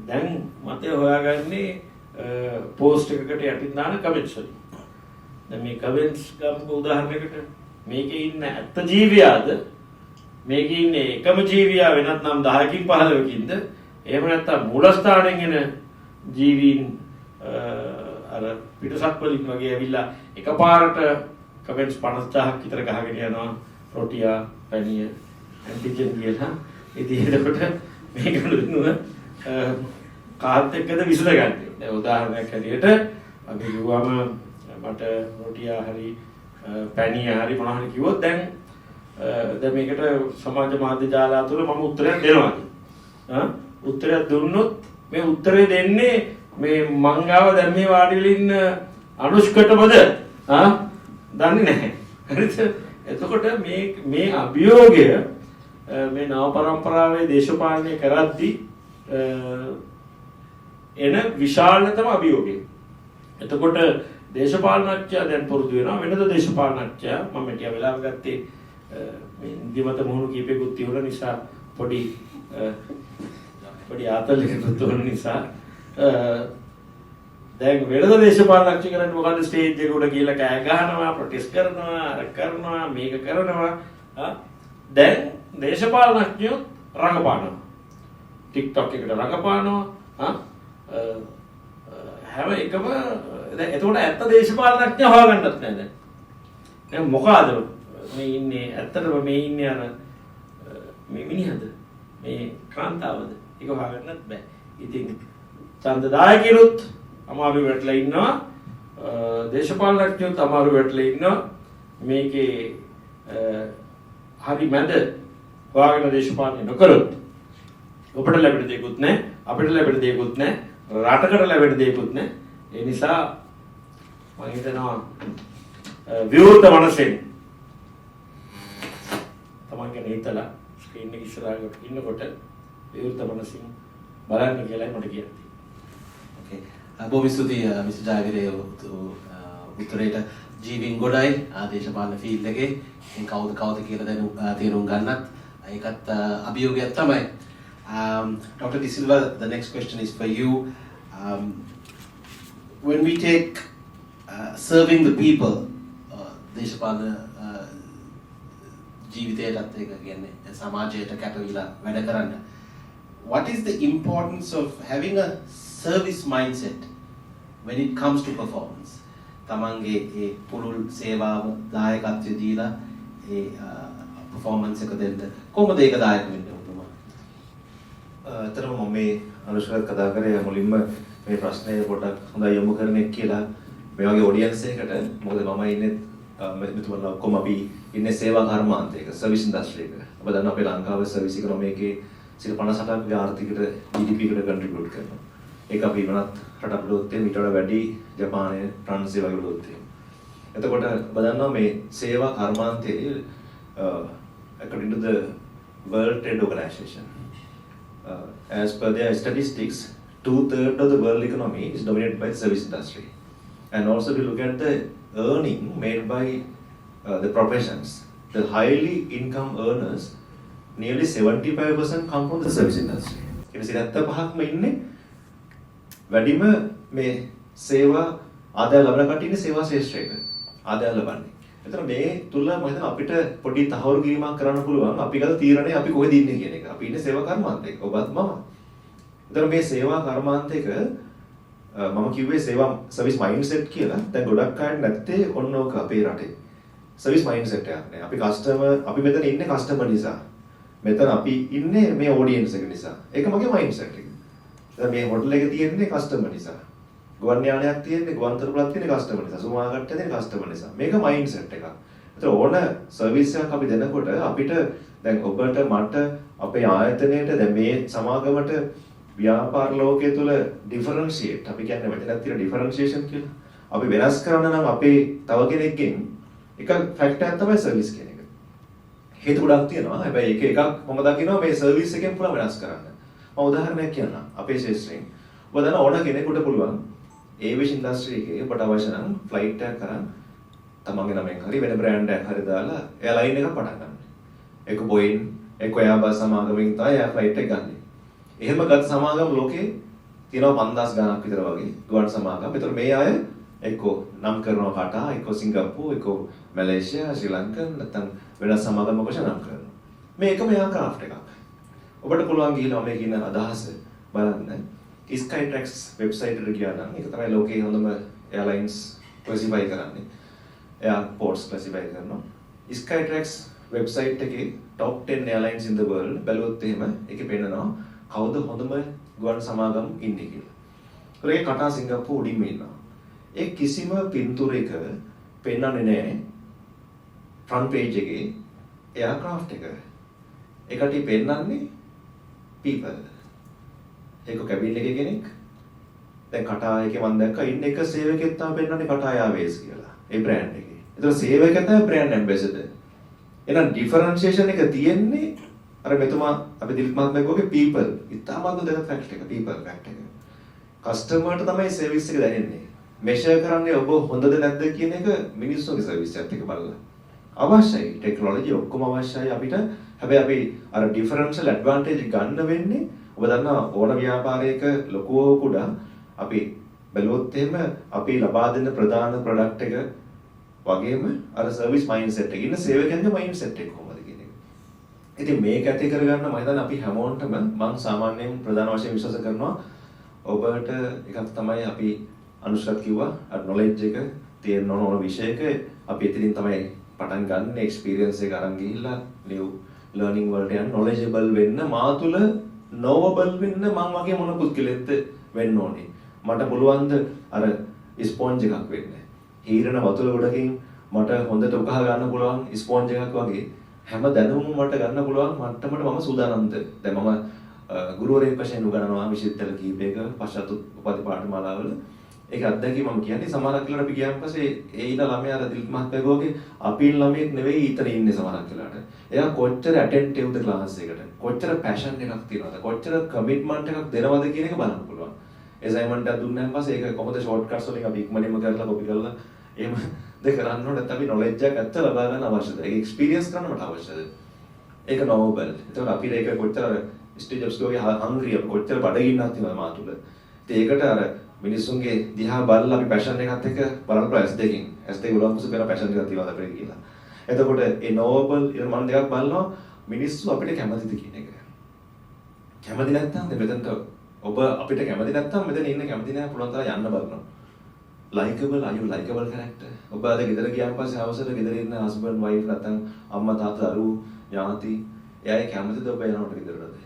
දැන් මතය හොයාගන්නේ පෝස්ට් එකකට යටින් දාන කමෙන්ට්ස් වලින්. දැන් මේ කමෙන්ට්ස් ගමු උදාහරණයකට මේකේ ඉන්න ඇත්ත ජීවියාද මේකේ ඉන්නේ එකම ජීවියා වෙනත් නම් 10කින් 15කින්ද එහෙම නැත්නම් මූලස්ථානෙන් එන ජීවීන් අර පිටසක් වලින් වගේ ඇවිල්ලා එකපාරට කමෙන්ට්ස් 50000ක් විතර ගහගෙන යනවා රොටියා පැනිය ඇන්ටිජන් කියලා. ඉතින් එතකොට මේක නුදුන කාත් එක්කද විසඳගන්නේ. දැන් උදාහරණයක් හැටියට අපි කිව්වම මට රොටියා හරි පැනිය හරි මොනවා හරි කිව්වොත් දැන් මේකට සමාජ මාධ්‍ය ජාලා තුළ මම උත්තරයක් දෙනවා. උත්තරයක් දුන්නොත් මේ උත්තරේ දෙන්නේ මේ මංගාව දැන් මේ වාඩි වෙලා ඉන්න අනුෂ්කටමද? දන්නේ නැහැ. හරිද? එතකොට මේ අභියෝගය මේ නව පරම්පරාවේ දේශපාලනය කරද්දී එන විශාලතම අභියෝගය. එතකොට දේශපාලනඥයා දැන් පුරුදු වෙනවා වෙනද දේශපාලනඥයා මම ටික වෙලාව ගත්තේ මේ නිදිමත මොහොන කීපෙකුත් තියුණ නිසා පොඩි ආතල්යකට තෝරන නිසා දැන් වෙනද දේශපාලනඥ කරන්නේ මොකද්ද ස්ටේජ් එක උඩ ගිහලා කෑ ගහනවා ප්‍රොටෙස්ට් කරනවා අර කරනවා මේක කරනවා දැන් දේශපාලනඥයෝ රඟපානවා TikTok එකට රඟපානවා හැම එකම දැන් එතකොට ඇත්ත දේශපාලනඥය හොයාගන්නත් නැහැ දැන් මොකಾದ මේ ඉන්නේ ඇත්තටම මේ ඉන්නේ අර මේ මිනිහද මේ කාන්තාවද ඒක හොයාගන්නත් බෑ. ඉතින් ඡන්දදායකිනුත් අමාරු වැටලා ඉන්නවා. දේශපාලනඥයොත් අමාරු වැටලා ඉන්නවා. මේකේ හරි මැද හොයාගෙන දේශපාලනය නොකරොත් ඔබට ලැබෙන දෙයක්වත් නැහැ, අපිට ලැබෙන දෙයක්වත් නැහැ, රටකට ලැබෙන දෙයක්වත් නැහැ. ඒ නිසා මම හිතනවා විවෘත මනසෙන් තමන් ගැන හිතලා ස්ක්‍රීන් එක ඉස්සරහට ඉන්නකොට විවෘත මනසින් බලන්න කියලා මට කියන්න Okay. බොහොම ස්තුතියි මිස්ටර් ජයවීරේ උත්තරේට ජීවින් ගොඩයි දේශපාලන ෆීල්ඩ් එකේ ඉතින් කවුද කියලා තේරුම් ගන්නත් ඒකත් අභියෝගයක් තමයි. Dr. De Silva, the next question is for you. When we take serving the people, දේශපාලන ජීවිතයටත් ඒක කියන්නේ සමාජයට කැපවිලා වැඩ කරන්න. What is the importance of having a service mindset when it comes to performance? තමන්ගේ ඒ පුරුල් සේවාව දායකත්වය දීලා ඒ performance එක දෙන්න කොහොමද ඒක දායක වෙන්නේ ඔබතුමා? අතරම මම මේ අනුශාසන කතා කරේ මුලින්ම මේ ප්‍රශ්නය පොඩ්ඩක් හොඳයි යොමු කරන එක කියලා මේ වගේ ඔඩියන්ස් එකකට මොකද මම ඉන්නේ මෙතුමලා ඔක්කොම අපි ඉන්නේ සේවා කර්මාන්තයක සර්විස් ඉන්ඩස්ට්‍රි එක. ඔබ දන්නවා අපේ ලංකාවේ සර්විස් ඉකොනොමි 58% ආර්ථිකයට GDP එකට කන්ට්‍රිබියුට් කරනවා. ඒක අපි වෙනත් රටක් වලත් ඊට වඩා වැඩි ජපානයේ ප්‍රංශය වගේ වලත් තියෙනවා. එතකොට ඔබ දන්නවා මේ සේවා කර්මාන්තයේ according to the World Trade Organization as per their statistics 2/3 of the world economy is dominated by the service industry. And also if you look at the earning made by the professions, the highly income earners, nearly 75% come from the service industry. It is 75%ක්ම ඉන්නේ වැඩිම මේ සේවා ආදාය ලබන කට්ටිය ඉන්නේ සේවා ශාස්ත්‍රයක ආදාය ලබන්නේ. එතන මේ තුල මම හිතනවා අපිට පොඩි තහවුරු කිරීමක් කරන්න පුළුවන්. අපි ගත තීරණය අපි කොහෙද ඉන්නේ කියන එක. අපි ඉන්නේ සේවා කර්මාන්තයක. ඔබත් මම. එතන මේ සේවා කර්මාන්තයක මම කිව්වේ සේවා සර්විස් මයින්ඩ්සෙට් කියලා. දැන් ගොඩක් අය නැත්තේ ඔන්න ඕක අපේ රටේ. සර්විස් මයින්ඩ්සෙට් එකක් නෑ. අපි කස්ටමර් අපි මෙතන ඉන්නේ කස්ටමර් නිසා. මෙතන අපි ඉන්නේ මේ ඔඩියන්ස් එක නිසා. ඒක මගේ මයින්ඩ්සෙට් එක. දැන් මේ හොටල් එකේ තියෙන්නේ කස්ටමර් නිසා. ගුවන් යානයක් තියෙන්නේ ගුවන්තොටුපළක් තියෙන්නේ කස්ටමර් නිසා. සුමාකට්ටිය තියෙන්නේ කස්ටමර් නිසා. මේක මයින්ඩ්සෙට් එකක්. ඒතර ඕන සර්විස් එකක් අපි දෙනකොට අපිට දැන් ඔබට මට අපේ ආයතනයේට දැන් මේ සමාගමට ව්‍යාපාර ලෝකයේ තුල ඩිෆරන්ෂියේට් අපි කියන්නේ මෙතනක් තියෙන ඩිෆරන්ෂියේෂන් කියලා. අපි වෙනස් කරන්න නම් අපේ තව කෙනෙක්ගෙන් එක ෆැක්ටර් එකක් තමයි සර්විස් කියන එක. හේතු ගොඩක් තියෙනවා. හැබැයි එක එකක් මම දකිනවා මේ සර්විස් එකෙන් පුළුවන් වෙනස් කරන්න. මම උදාහරණයක් කියන්නම්. අපේ ශාස්ත්‍රයෙන් ඔබ දන්න ඕන කෙනෙකුට පුළුවන් ඒවියේෂන් ඉන්ඩස්ට්‍රි එකේ ඔබට අවශ්‍ය නම් ෆ්ලයිට් එකක් කරන් තමන්ගේ නමෙන් හරි වෙන බ්‍රෑන්ඩ් එකක් හරි දාලා එයාලයින් එකක් පටන් ගන්න. ඒක බෝයින් ඒක එයාබස් සමාගමෙන් තමයි එයා ෆ්ලයිට් එක ගන්නෙ. එහෙම ගත් සමාගම් ලෝකේ තියෙනවා 5000 ගණක් විතර වගේ ගුවන් සමාගම්. ඒතර මේ අය එක්කෝ නම් කරනවා කටා, එක්කෝ සිංගප්පූරු, එක්කෝ මැලේසියා, ශ්‍රී ලංකා නැත්නම් වෙනස් සමාගම් ඔබට නම් කරනවා. මේ එකම එයාක්‍රාෆ්ට් එකක්. ඔබට පුළුවන් ගිහිල්ලා මේ කියන අදහස බලන්න. Skytrax වෙබ්සයිට් එකට ගියා නම් ඒක තමයි ලෝකයේ හොඳම එයාලයින්ස් ක්ලාසිෆයි කරන්නේ. එයාපෝර්ට්ස් ක්ලාසිෆයි කරනවා. Skytrax වෙබ්සයිට් එකේ top 10 airlines in the world බැලුවොත් එහෙම ඒකේ පෙන්නනවා කවුද හොඳම ගුවන් සමාගම් ඉන්නේ කියලා. ඒකේ කටා සිංගප්පූරු උඩින්ම ඉන්නවා. ඒ කිසිම පින්තූරයක පෙන්නන්නේ නැහැ ෆ්‍රන්ට් පේජ් එකේ එයාක්‍රාෆ්ට් එක. ඒකට පෙන්නන්නේ people. ඒක කැබින් එකේ කෙනෙක්. දැන් කටා එකේ මම දැක්කා ඉන්න එක සේවකයෙක් තමයි පෙන්නන්නේ කටා යාවේස් කියලා. ඒ බ්‍රෑන්ඩ් එකේ. ඒතර සේවකයා තමයි බ්‍රෑන්ඩ් ඇම්බැසඩර්. එහෙනම් ඩිෆරන්ෂියේෂන් එක තියෙන්නේ අර මෙතුමා අපි දිලිප් මහත්මයා කිව්වාගේ people. ඉතාමත් දෙක ෆැක්ට් එක people ෆැක්ට් එක. කස්ටමර්ට තමයි සර්විස් එක දැනෙන්නේ. මෙෂර් කරන්නේ ඔබ හොඳද නැද්ද කියන එක මිනිස්සුන්ගේ සර්විස් එකත් එක්ක බලලා. අවශ්‍යයි. ටෙක්නොලොජි ඔක්කොම අවශ්‍යයි අපිට. හැබැයි අපි අර ඩිෆරන්ෂල් ඇඩ්වාන්ටේජ් ගන්න වෙන්නේ ඔබ දන්නා ඕන ව්‍යාපාරයක ලොකුව කුඩා අපි බැලුවොත් එහෙම අපි ලබා දෙන ප්‍රධාන ප්‍රොඩක්ට් එක වගේම අර සර්විස් මයින්ඩ්සෙට් එක ඉන්න සේවකයන්ගේ මයින්ඩ්සෙට් එක කොහොමද කියන එක. ඉතින් මේක ඇති කරගන්න මම හිතන්නේ අපි හැමෝටම මම සාමාන්‍යයෙන් ප්‍රධාන වශයෙන් විශ්වාස කරනවා ඔබට එකක් තමයි අපි අනුශාසන කිව්වා අර නොලෙජ් එක තියෙන ඕන විෂයක අපි එතනින් තමයි පටන් ගන්න එක්ස්පීරියන්ස් එක අරන් ගිහිල්ලා new learning වලට යන knowledgeable වෙන්න මා තුල knowable වෙන්න මම වගේ මොන පුද්ගලෙක්ද වෙන්න ඕනේ. මට පුළුවන් ද අර ස්පොන්ජ් එකක් වෙන්න. හීරන වතුර ගොඩකින් මට හොඳට උකහා ගන්න පුළුවන් ස්පොන්ජ් එකක් වගේ හැම දැනුමම මට ගන්න පුළුවන් මට්ටමට මම සූදානම්ද. දැන් මම ගුරුවරයෙක් වශයෙන් උගන්වනවා විශ්වවිද්‍යාල කීපයක පශ්චාත් උපාධි පාඨමාලාවල. ඒක අත්දැකීම මම කියන්නේ සමහරක් වෙලාවට අපි ගියාන් පස්සේ ඒ ඉන්න ළමයා අර දිලිත් මහත්තයා වගේ අපි ළමයෙක් නෙවෙයි ඊතන ඉන්නේ සමහරක් වෙලාවට. එයා කොච්චර ඇටෙන්ටිව්ද ක්ලාස් එකට. කොච්චර පැෂන් එකක් තියනවද. කොච්චර කමිට්මන්ට් එකක් දෙනවද කියන එක බලන්න පුළුවන්. assignment එකක් දුන්නාන් පස්සේ ඒක කොහොමද ෂෝට්කට්ස් වලින් අපි ඉක්මනින්ම කරලා කොපි කරලා එහෙම දෙක කරන්න ඕනේ. නැත්නම් අපි knowledge එකක් ඇත්ත ලබා ගන්න අවශ්‍යද. ඒක experience කරන්න මට අවශ්‍යද. ඒක knowable. ඒතකොට අපිට ඒක කොච්චර ස්ටීව් ජොබ්ස් වගේ hungry අපි කොච්චර බඩගින්නක් තියෙනවද මා තුල. ඉතින් ඒකට අර මිනිස්සුන්ගේ දිහා බලලා අපි පැෂන් එකත් එක්ක බලන්න පුළුවන් S2කින්. S2 උලංගුසු කරන පැෂන් එකක් තියෙනවද අපිට කියලා. එතකොට ඒ knowable ඊට මම දෙකක් බලනවා මිනිස්සු අපිට කැමතිද කියන එක. කැමති නැත්නම් මෙතනට ඔබ අපිට කැමති නැත්නම් මෙතන ඉන්න කැමති නැහැ පුළුවන් තරම් යන්න බලනවා. likable are you likable character? ඔබ අද ගෙදර ගියාන් පස්සේ අවසර ගෙදර ඉන්න husband wife නැත්නම් අම්මා තාත්තා දරුවෝ ඥාති එයාගේ කැමතිද ඔබ යනකොට ගෙදරට?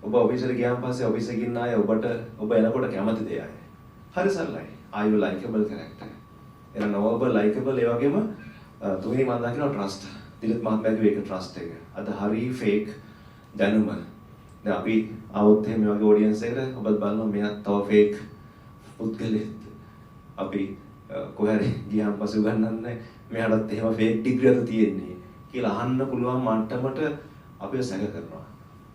ඔබ ඔෆිස් එකට ගියාන් පස්සේ ඔෆිස් එකේ ඉන්න අය ඔබට ඔබ එනකොට කැමතිද එයා? හරි සරලයි. Are you likable character? එන knowable likable ඒ වගේම තුන්වෙනි මම දකිනවා trust. දිලිත් මහත්මයාගේ ඒක trust එක. අද හරි fake දැනුම. දැන් අපි આવොත් එහෙම මේ වගේ audience එකට ඔබත් බලනවා මෙයා තව fake පුද්ගලෙක්. අපි කොහරි ගියාන් පස්සේ උගන්වන්නේ මෙයාටත් එහෙම fake degree එකක් තියෙන්නේ කියලා අහන්න පුළුවන් මට්ටමට අපි සැක කරනවා.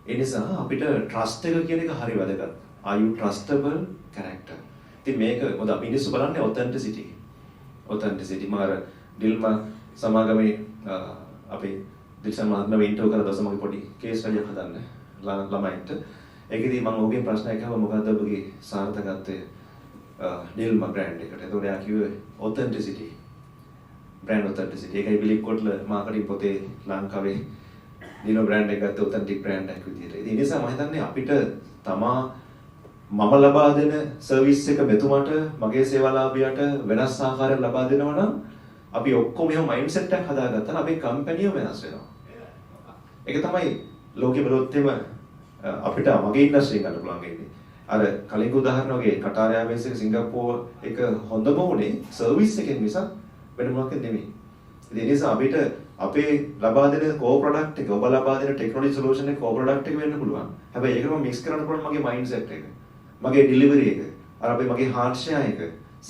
ඒ නිසා අපිට trust එක කියන එක හරි වැදගත්. Are you trustable character? ඉතින් මේක මොකද අපි මිනිස්සු බලන්නේ authenticity. authenticity මාර ඩිල්ම සමාගමේ අපේ දිල්ෂන් මහත්මයා ඉන්ටර්වයුව කරලා දවසමගේ පොඩි කේස් ස්ටඩියක් හදන්න ළමයින්ට. ඒකෙදි මම ඔහුගෙන් ප්‍රශ්නයක් අහුවා මොකද්ද ඔබගේ සාර්ථකත්වය ඩිල්ම බ්‍රෑන්ඩ් එකට. ඒතකොට එයා කිව්වේ authenticity. brand authenticity. ඒකයි බිලිප් කොට්ල මාකටිං පොතේ ලංකාවේ දිනෝ බ්‍රෑන්ඩ් එක ගත්ත authentic brand එකක් විදියට. ඉතින් ඒ නිසා මම හිතන්නේ අපිට තමා මම ලබා දෙන සර්විස් එක මෙතුමට මගේ සේවාලාභියට වෙනස් ආකාරයක් ලබා දෙනවා නම් අපි ඔක්කොම එහෙම මයින්ඩ්සෙට් එකක් හදාගත්තා නම් අපේ කම්පැනිය වෙනස් වෙනවා. ඒක තමයි ලෝකෙ බලොත් එම අපිට මගේ ඉන්ඩස්ට්‍රි ගන්න පුළුවන් ඉන්නේ. අර කලින් උදාහරණ වගේ කටාර් එයාර්වේස් එක සිංගප්පූර් එක හොඳම උනේ සර්විස් එකෙන් මිසක් වෙන මොකක්ද නෙමෙයි. ඒ නිසා අපිට අපේ ලබා දෙන කෝ ප්‍රොඩක්ට් එක ඔබ ලබා දෙන ටෙක්නොලොජි සොලියුෂන් එක කෝ ප්‍රොඩක්ට් එක වෙන්න පුළුවන්. හැබැයි ඒකම මික්ස් කරන්න පුළුවන් මගේ මයින්ඩ්සෙට් එක. මගේ ඩෙලිවරි එක. අර අපේ මගේ හાર્ට් ෂෙයා එක.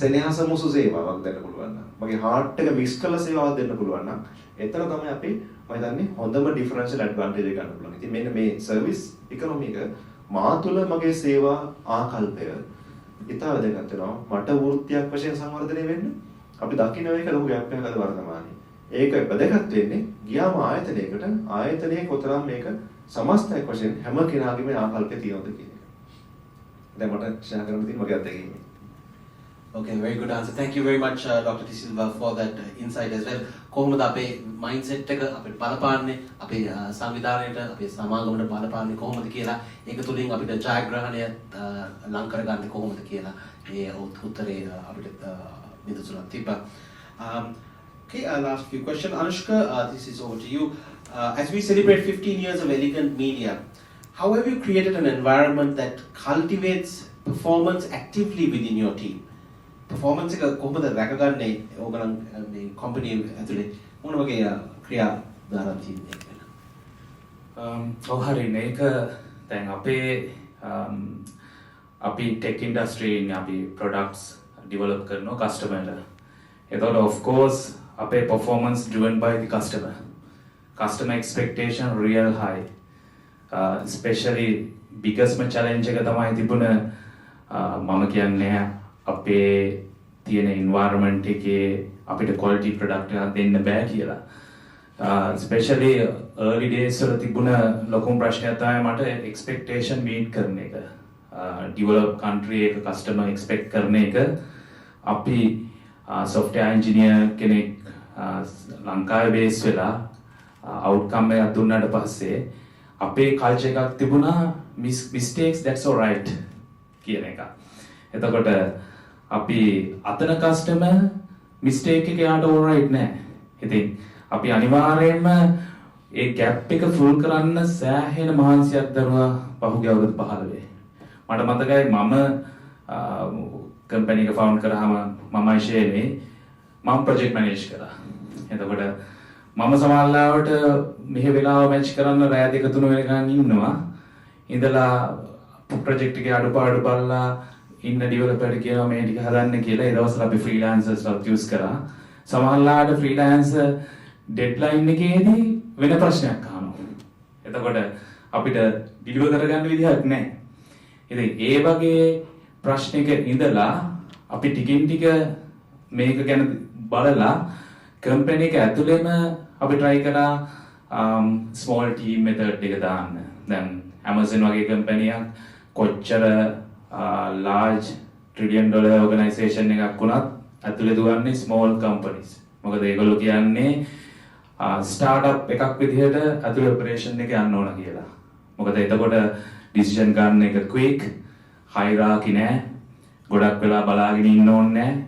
සෙනෙහස මුසු සේවාවක් දෙන්න පුළුවන් නම් මගේ හાર્ට් එක මික්ස් කරලා සේවාවක් දෙන්න පුළුවන් නම් එතන තමයි අපි මම හිතන්නේ හොඳම ඩිෆරන්ෂල් ඇඩ්වාන්ටේජ් එක ගන්න පුළුවන්. ඉතින් මෙන්න මේ සර්විස් ඉකොනොමි එක මා තුළ මගේ සේවා ආකල්පය ඉතා වැදගත් වෙනවා. මට වෘත්තියක් වශයෙන් සංවර්ධනය වෙන්න අපි දකින්න මේක ලොකු ගැප් එකක් අද වර්තමානයේ. ඒක වැදගත් වෙන්නේ ගියාම ආයතනයකට ආයතනයේ කොතරම් මේක සමස්තයක් වශයෙන් හැම කෙනාගේම ආකල්පය තියෙනවද කියන එක. දැන් මට ෂෙයා කරන්න තියෙන මගේ අත්දැකීම. Okay, very good answer. Thank you very much, Dr. T. Silva, for that insight as well. කොහොමද අපේ mindset එක අපිට බලපාන්නේ අපේ සංවිධානයට අපේ සමාගමට බලපාන්නේ කොහොමද කියලා ඒක තුලින් අපිට ජයග්‍රහණය ලං කරගන්න කොහොමද කියලා ඒ උත්තරේ අපිට නිදසුනක් තිබ්බා. Okay, last few questions. Anushka, this is over to you. As we celebrate 15 years of Elegant Media, how have you created an environment that cultivates performance actively within your team? Performance එක කොහොමද රැකගන්නේ ඕගලන් මේ company ඇතුලේ මොන වගේ ක්‍රියාදාරම් තියෙන්නේ? ඔව් හරිනේ. ඒක දැන් අපි ටෙක් ඉන්ඩස්ට්‍රි ඉන්නේ අපි ප්‍රොඩක්ට්ස් ඩෙවලොප් කරනවා කස්ටමර්ට. එතකොට of course අපේ performance driven by the customer expectation real high. Especially biggest challenge එක තමයි තිබුණ මම කියන්නේ අපේ තියෙන environment එකේ අපිට quality product එකක් දෙන්න බෑ කියලා. Especially early days වල තිබුණ ලොකුම ප්‍රශ්නය තමයි මට expectation meet කරන එක. Develop country එක customer expect කරන එක අපි software engineer කෙනෙක් ලංකාවේ base වෙලා outcome එකක් දුන්නාට පස්සේ අපේ culture එකක් තිබුණා mistakes that's all right කියන එක. එතකොට අපි අතන customer mistake එක යාට all right නෑ. ඉතින් අපි අනිවාර්යයෙන්ම ඒ ગેප් එක ෆුල් කරන්න සෑහෙන මහන්සියක් දරුවා පහුගිය අවුරුදු 15. මට මතකයි මම කම්පැනි එක ෆවුන්ඩ් කරාම මමයි ෂේනේ මම ප්‍රොජෙක්ට් මැනේජ් කරා. එතකොට මම සමහරවිට මෙහෙ වෙලාව මැච් කරන්න රෑ 2-3 වෙනකන් ඉන්නවා. ඉඳලා ප්‍රොජෙක්ට් එකේ අඩුපාඩු බලලා ඉන්න ඩෙවලොපර්ට කියනවා මේ ටික හදන්න කියලා. ඒ දවස්වල අපි ෆ්‍රීලාන්සර්ස්ලා යූස් කරා. සමහරවිට ෆ්‍රීලාන්සර් ඩෙඩ්ලයින් එකේදී වෙන ප්‍රශ්නයක් අහනවා. එතකොට අපිට ඩිලිවර් කරගන්න විදිහක් නැහැ. ඉතින් ඒ වගේ ප්‍රශ්නයක ඉඳලා අපි ටිකින් ටික මේක ගැන බලලා කම්පැනි එක ඇතුළේම අපි try කරා small team method එක දාන්න. දැන් Amazon වගේ කම්පැනියක් කොච්චර large trillion dollar organization එකක් වුණත් ඇතුළේ දුවන්නේ small companies. මොකද ඒගොල්ලෝ කියන්නේ ස්ටාර්ට්අප් එකක් විදිහට ඇතුළේ ඔපරේෂන් එක යන්න ඕන කියලා. මොකද එතකොට ඩිසිෂන් ගන්න එක ක්වික්, හයිරාකි නෑ, ගොඩක් වෙලා බලාගෙන ඉන්න ඕනේ නෑ,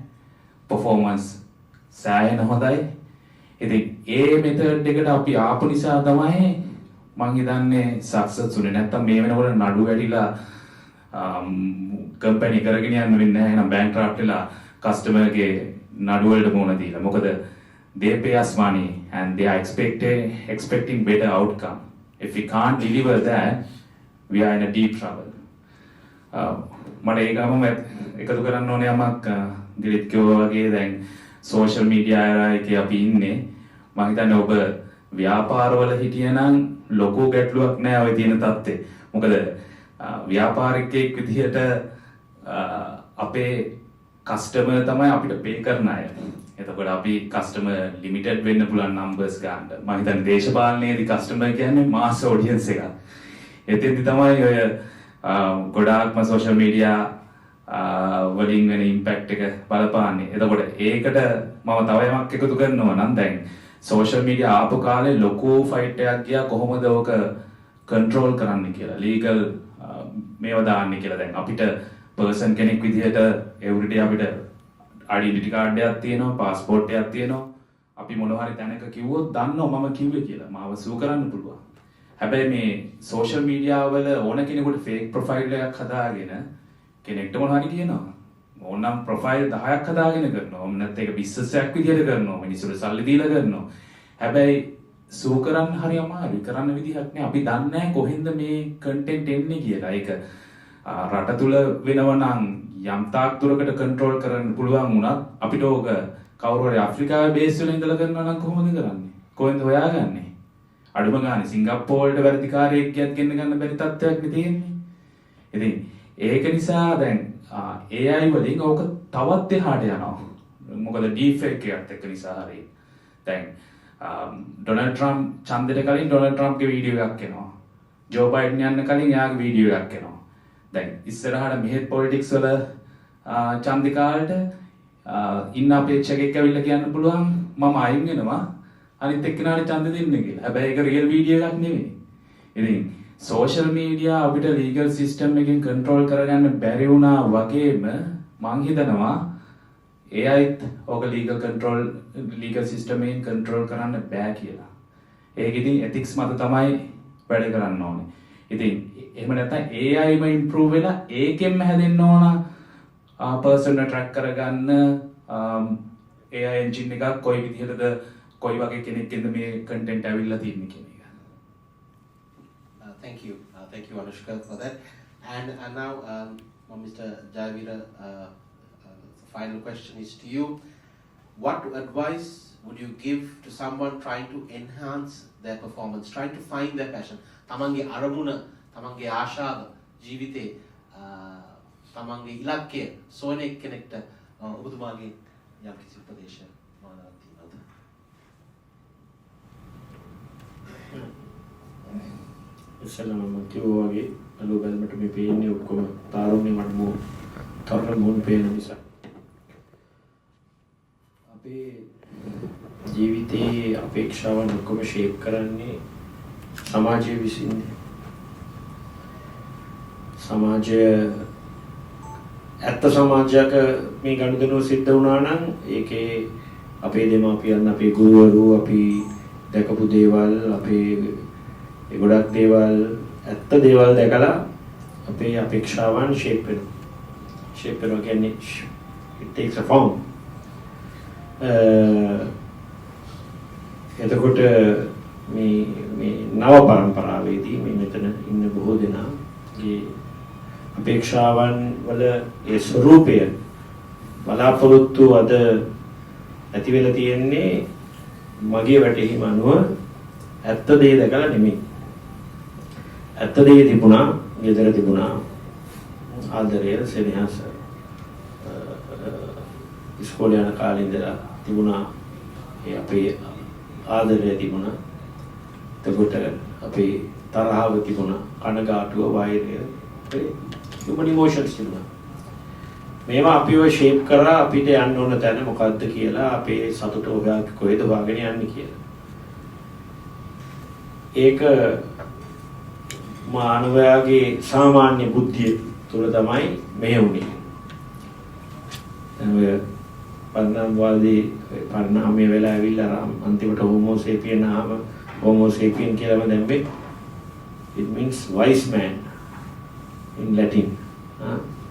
performance සෑහෙන හොඳයි. ඉතින් ඒ මෙතඩ් එකට අපි ආපු නිසා තමයි මං හිතන්නේ සක්සස් උනේ. නැත්තම් මේ වෙනකොට නඩු වැටිලා කම්පැනි කරගෙන යන්න වෙන්නේ නැහැ. එහෙනම් බැංක්‍රප්ට් වෙලා කස්ටමර්ගේ නඩු වලට මුහුණ දීලා. මොකද they pay us money and they are expecting better outcome. If we can't deliver that, we are in a deep trouble. මට ඒකම එකතු කරන්න ඕනේ යමක් දිලිත් කිව්වා වගේ දැන් social media era එකේ අපි ඉන්නේ. මම හිතන්නේ ඔබ ව්‍යාපාරවල හිටියනම් ලොකු ගැටලුවක් නෑ ඔය තියෙන තත්ත්වේ. මොකද ව්‍යාපාරිකයෙක් විදිහට අපේ කස්ටමර් තමයි අපිට පේ කරන අය. එතකොට අපි කස්ටමර් ලිමිටඩ් වෙන්න පුළුවන් නම්බර්ස් ගන්න. මම හිතන්නේ දේශපාලනයේදී කස්ටමර් කියන්නේ මාස් ඔඩියන්ස් එකක්. එතෙන්දි තමයි ඔය ගොඩාක්ම සෝෂල් මීඩියා වලින් වෙන ඉම්පැක්ට් එක බලපාන්නේ. එතකොට ඒකට මම තව යමක් එකතු කරනවා නම් දැන් සෝෂල් මීඩියා ආපු කාලේ ලොකු ෆයිට් එකක් ගියා කොහොමද ඕක කන්ට්‍රෝල් කරන්න කියලා. ලීගල් මේවා දාන්න කියලා. දැන් අපිට පර්සන් කෙනෙක් විදිහට එවරිඩේ අපිට ඩෙන්ටිටි කාඩ් එකක් තියෙනවා, પાස්පෝර්ට් එකක් තියෙනවා. අපි මොන හරි තැනක කිව්වොත් දන්නවා මම කිව්වේ කියලා. මාව සූ කරන්න පුළුවන්. හැබැයි මේ සෝෂල් මීඩියා වල ඕන කෙනෙකුට ෆේක් ප්‍රොෆයිල් එකක් හදාගෙන කෙනෙක්ට මොන හරි කියනවා. ඕනනම් ප්‍රොෆයිල් 10ක් හදාගෙන කරනවා. ඕන නැත්නම් ඒක බිස්නස් එකක් විදිහට කරනවා. මිනිස්සුන්ට සල්ලි දීලා කරනවා. හැබැයි සූ කරන්න හරි අමාරුයි. කරන්න විදිහක් නෑ. අපි දන්නේ නැහැ කොහෙන්ද මේ කන්ටෙන්ට් එන්නේ කියලා. ඒක රට තුල වෙනවා නම් යම් තාක් දුරකට කන්ට්‍රෝල් කරන්න පුළුවන් වුණත් අපිට ඕක කවුරු හරි අප්‍රිකාවේ බේස් වල ඉඳලා කරනවා නම් කොහොමද කරන්නේ? කොහෙන්ද හොයාගන්නේ? අඩුම ගානේ සිංගප්පූරුවට වැඩිකාරයෙක් ගියත් ගෙන්න ගන්න බැරි තත්ත්වයක් නේ තියෙන්නේ. ඉතින් ඒක නිසා දැන් AI වලින් ඕක තවත් එහාට යනවා. මොකද ඩීෆේක් එකත් එක්ක නිසා හරි. දැන් ඩොනල්ඩ් ට්‍රම්ප් ඡන්දෙට කලින් ඩොනල්ඩ් ට්‍රම්ප්ගේ වීඩියෝ එකක් එනවා. ජෝ බයිඩන් යන්න කලින් එයාගේ වීඩියෝ එකක් එනවා. දැන් ඉස්සරහට මෙහෙත් පොලිටික්ස් වල ඡන්දිකාලට ඉන්න අපේක්ෂකෙක් ඇවිල්ලා කියන්න පුළුවන් මම අයින් වෙනවා අනිත් එක්කෙනාට ඡන්ද දෙන්න කියලා. හැබැයි ඒක රියල් වීඩියෝ එකක් නෙමෙයි. ඉතින් සෝෂල් මීඩියා අපිට ලීගල් සිස්ටම් එකෙන් කන්ට්‍රෝල් කරගන්න බැරි වුණා වගේම මං හිතනවා AIත් ඔක ලීගල් සිස්ටම් එකෙන් කන්ට්‍රෝල් කරන්න බෑ කියලා. ඒක ඉතින් ethics මත තමයි වැඩ කරන්න ඕනේ. ඉතින් එහෙම නැත්නම් AIම improve වෙලා ඒකෙන්ම හැදෙන්න ඕන person track කරගන්න AI engine එකක් කොයි විදිහටද කොයි වගේ කෙනෙක්ගෙන්ද මේ content ඇවිල්ලා තියෙන්නේ කියන එක. Thank you, Anushka, for that. And now, Mr. Jayavira, the final question is to you. What advice would you give to someone trying to enhance their performance, trying to find their passion? Tamange aramuna, tamange ආශාව, ජීවිතේ, tamange ඉලක්කය සොයන කෙනෙක්ට ඔබතුමාගේ යම් කිසි උපදේශයක් මොනවද තියෙනවද? ඉස්සෙල්ලාම මම කිව්වා වගේ අලුත් බැලමට මේ පේන්නේ ඔක්කොම තාරුණ්‍ය මට මෝ තරුණ මොන් පේන නිසා අපේ ජීවිතයේ අපේක්ෂාවන් ඔක්කොම ෂේප් කරන්නේ සමාජය විසින්. සමාජය ඇත්ත සමාජයක මේ ගනුදෙනුව සිද්ධ වුණා නම් ඒකේ අපේ දෙමාපියන්, අපේ ගුරුවරු, අපි දැකපු දේවල් අපේ ගොඩක් දේවල් ඇත්ත දේවල් දැකලා අපේ අපේක්ෂාවන් shape වෙනවා කියන්නේ it takes a form. එතකොට මේ නව පරම්පරාවේදී මේ මෙතන ඉන්න බොහෝ දෙනාගේ අපේක්ෂාවන් වල ඒ ස්වરૂපය බලාපොරොත්තු අද ඇති වෙලා තියෙන්නේ මගේ වැටහීම අනුව ඇත්ත දේ දැකලා නෙමෙයි. ඇත්ත දේ තිබුණා, ගෙදර තිබුණා, ආදරය, සෙනෙහස, ඉස්කෝලේ යන කාලේ ඉඳලා තිබුණා, ඒ අපේ ආදරය තිබුණා. එතකොට අපේ තරහව තිබුණා, කනගාටුව, වෛරය, human emotions තිබුණා. මේවා අපිව shape කරා අපිට යන්න ඕන තැන මොකද්ද කියලා, අපේ සතුට කොහෙද හොයාගෙන යන්නේ කියලා. ඒක මානවයාගේ සාමාන්‍ය බුද්ධිය තුළ තමයි මෙහෙවුනේ. පරිණාමය වෙලා ඇවිල්ලා අන්තිමට homo sapien ආව homo sapien කියලාම දැම්මේ. It means wise man in Latin.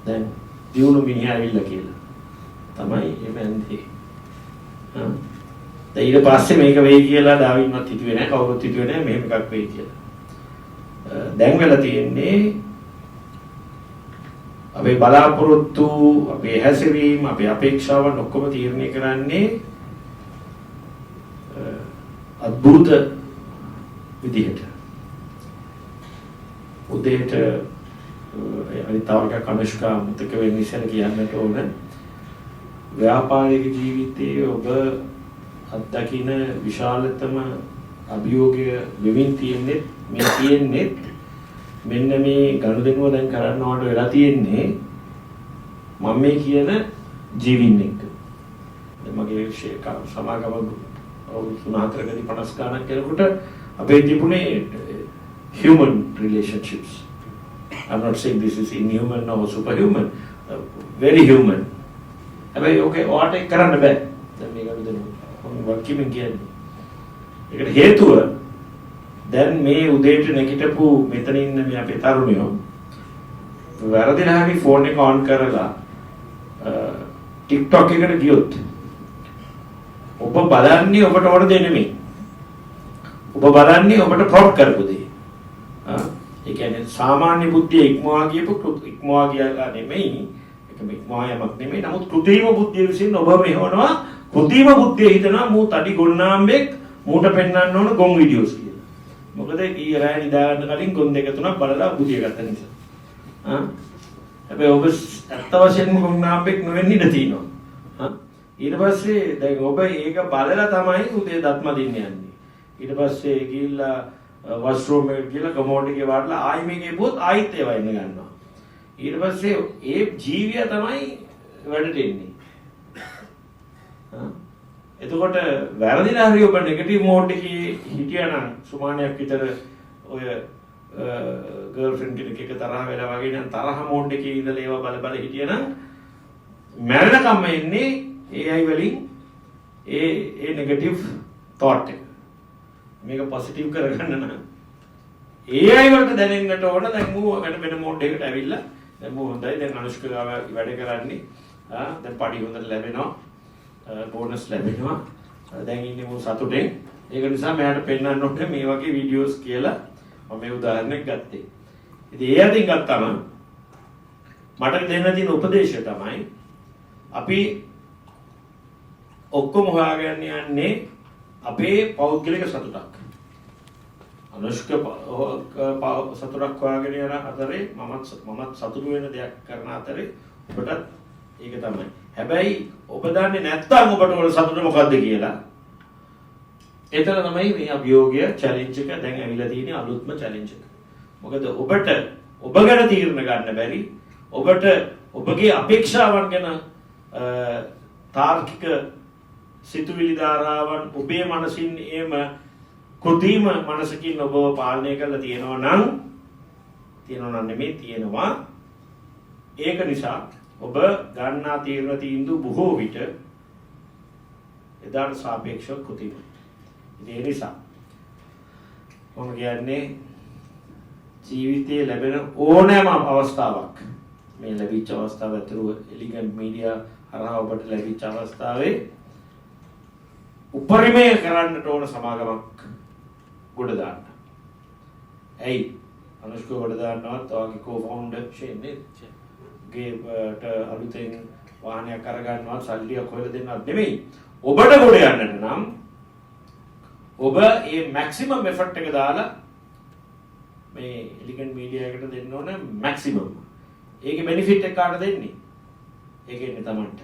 දැන් දියුණු මිනිහා ඇවිල්ලා කියලා තමයි එමෙන්දී. ඊට පස්සේ මේක වෙයි කියලා ඩාවින්වත් හිතුවේ නැහැ, කවුරුත් හිතුවේ නැහැ මෙහෙම එකක් වෙයි කියලා. දැන් වෙලා තියෙන්නේ අපේ බලාපොරොත්තු, අපේ හැසිරීම, අපේ අපේක්ෂාවන් ඔක්කොම තීරණය කරන්නේ අద్භූත විදිහට. උදේට අනිත් තවක කනුෂ්කා මුතක වෙන්න ඉස්සෙල්ලා කියන්නට ඕන ව්‍යාපාරික ජීවිතයේ ඔබ අත්දකින විශාලතම අභියෝගය වෙමින් තියෙන්නේ මෙන්න මේ ගනුදෙනුව දැන් කරන්න ඕනට වෙලා තියෙන්නේ මම මේ කියන ජීවින් එක්ක. මගේ සමාගම අවුරුදු 3-4කදී 50 ගණන් කෙනෙකුට අපේ තිබුණේ human relationships. I'm not saying this is inhuman or superhuman, very human. හැබැයි ඕකේ ඔයාට ඒක කරන්න බෑ. දැන් මේක විදිහට වක්කිමින් කියන්නේ. ඒකට හේතුව දැන් මේ උදේට නැගිටපු මෙතන ඉන්න මේ අපේ තරුණයෝ වැරදිලා හරි ෆෝන් එක ඔන් කරලා TikTok එකට ගියොත් ඔබ බලන්නේ ඔබට ඕන දේ නෙමෙයි. ඔබ බලන්නේ ඔබට ප්‍රොප් කරපු දේ. ඒ කියන්නේ සාමාන්‍ය බුද්ධිය ඉක්මවා ගියලා නෙමෙයි. ඒක ඉක්මවා යමක් නෙමෙයි. නමුත් කෘත්‍රිම බුද්ධිය විසින් ඔබ මෙහෙවනවා. කෘත්‍රිම බුද්ධිය හිතනවා මූ තඩි ගොන්නාම්බෙක් මූට පෙන්වන්න ඕන ගොන් වීඩියෝස් කියලා. මොකද ඊ රෑ නිදා ගන්න කලින් ගොන් දෙක තුනක් බලලා බුදිය ගත්ත නිසා. හැබැයි ඔබ ඇත්ත වශයෙන්ම ගොන්නාම්බෙක් නොවෙන්න ඉඩ තියෙනවා. ඊට පස්සේ දැන් ඔබ ඒක බලලා තමයි උදේ දත් මදින්න යන්නේ. ඊට පස්සේ ගිහිල්ලා වොෂ්රූම් එකට ගිහලා කමෝඩ් එකේ වාඩිලා ආයි මේකේ පොත් ආයිත් ඒවා ඉන්න ගන්නවා. ඊට පස්සේ ඒ ජීවිය තමයි වැඩට එන්නේ. එතකොට වැරදිලා හරි ඔබ නෙගටිව් මෝඩ් එකේ හිටියනම් සුමානයක් විතර ඔය ගර්ල්ෆ්‍රෙන්ඩ් කෙනෙක් එක්ක තරහ වෙලා වගේ නම් තරහ මෝඩ් එකේ ඉඳලා ඒවා බල හිටියනම් මැරෙනකම්ම ඉන්නේ AI වලින් ඒ නෙගටිව් thought එක. මේක පොසිටිව් කරගන්න නම් AI වලට දැනෙන්නට ඕන දැන් මූ වෙන මෝඩ් එකකට ඇවිල්ලා දැන් මූ හොඳයි දැන් අනුෂ්කාව වැඩ කරන්නේ දැන් පඩි හොඳට ලැබෙනවා බෝනස් ලැබෙනවා දැන් ඉන්නේ මූ සතුටෙන් ඒක නිසා මට පෙන්වන්න ඕනේ මේ වගේ වීඩියෝස් කියලා මම මේ උදාහරණයක් ගත්තේ. ඉතින් ඒ අතින් ගත්තම මට දෙන්න තියෙන උපදේශය තමයි අපි ඔක්කොම හොයාගෙන යන්නේ අපේ පෞද්ගලික සතුටක්. අනුෂ්ක සතුටක් හොයාගෙන යන අතරේ මමත් සතුටු වෙන දෙයක් කරන අතරේ ඔබටත් ඒක තමයි. හැබැයි ඔබ දන්නේ නැත්නම් ඔබට ඔය සතුට මොකද්ද කියලා. ඒතර තමයි මේ අභියෝගය චැලෙන්ජ් එක දැන් ඇවිල්ලා තියෙන අලුත්ම චැලෙන්ජ් එක. මොකද ඔබට ඔබ ගැන තීරණ ගන්න බැරි ඔබට ඔබගේ අපේක්ෂාවන් ගැන තාර්කික සිතුවිලි ධාරාවන් ඔබේ මනසින් එම කෘත්‍රිම මනසකින් ඔබව පාලනය කරලා තියෙනවා නෙමෙයි. ඒක නිසා ඔබ ගන්නා තීරණ තීන්දුව බොහෝ විට එදාට සාපේක්ෂව කෘත්‍රිමයි. ඒ නිසා මම කියන්නේ ජීවිතයේ ලැබෙන ඕනෑම අවස්ථාවක් මේ ලැබිච්ච අවස්ථාව ඇතුළු එලිගන්ට් මීඩියා හරහා ඔබට ලැබිච්ච අවස්ථාවේ උපරිමය කරන්නට ඕන සමාගමක් ගොඩ දාන්න. ඇයි? අනුෂ්ක ගොඩ දාන්නවත් ඔයාගේ කෝ-ෆවුන්ඩර් ෂේන් නේද? ගේට අලුතෙන් වාහනයක් අරගන්නවත් සල්ලියක් හොයලා දෙන්නවත් නෙමෙයි. ඔබට ගොඩ යන්නට නම් ඔබ මේ මැක්සිමම් එෆර්ට් එක දාලා මේ එලිගන්ට් මීඩියා එකට දෙන්න ඕන මැක්සිමම්. ඒකේ බෙනිෆිට් එක කාටද දෙන්නේ? ඒකේ ඉන්නේ Tamanට.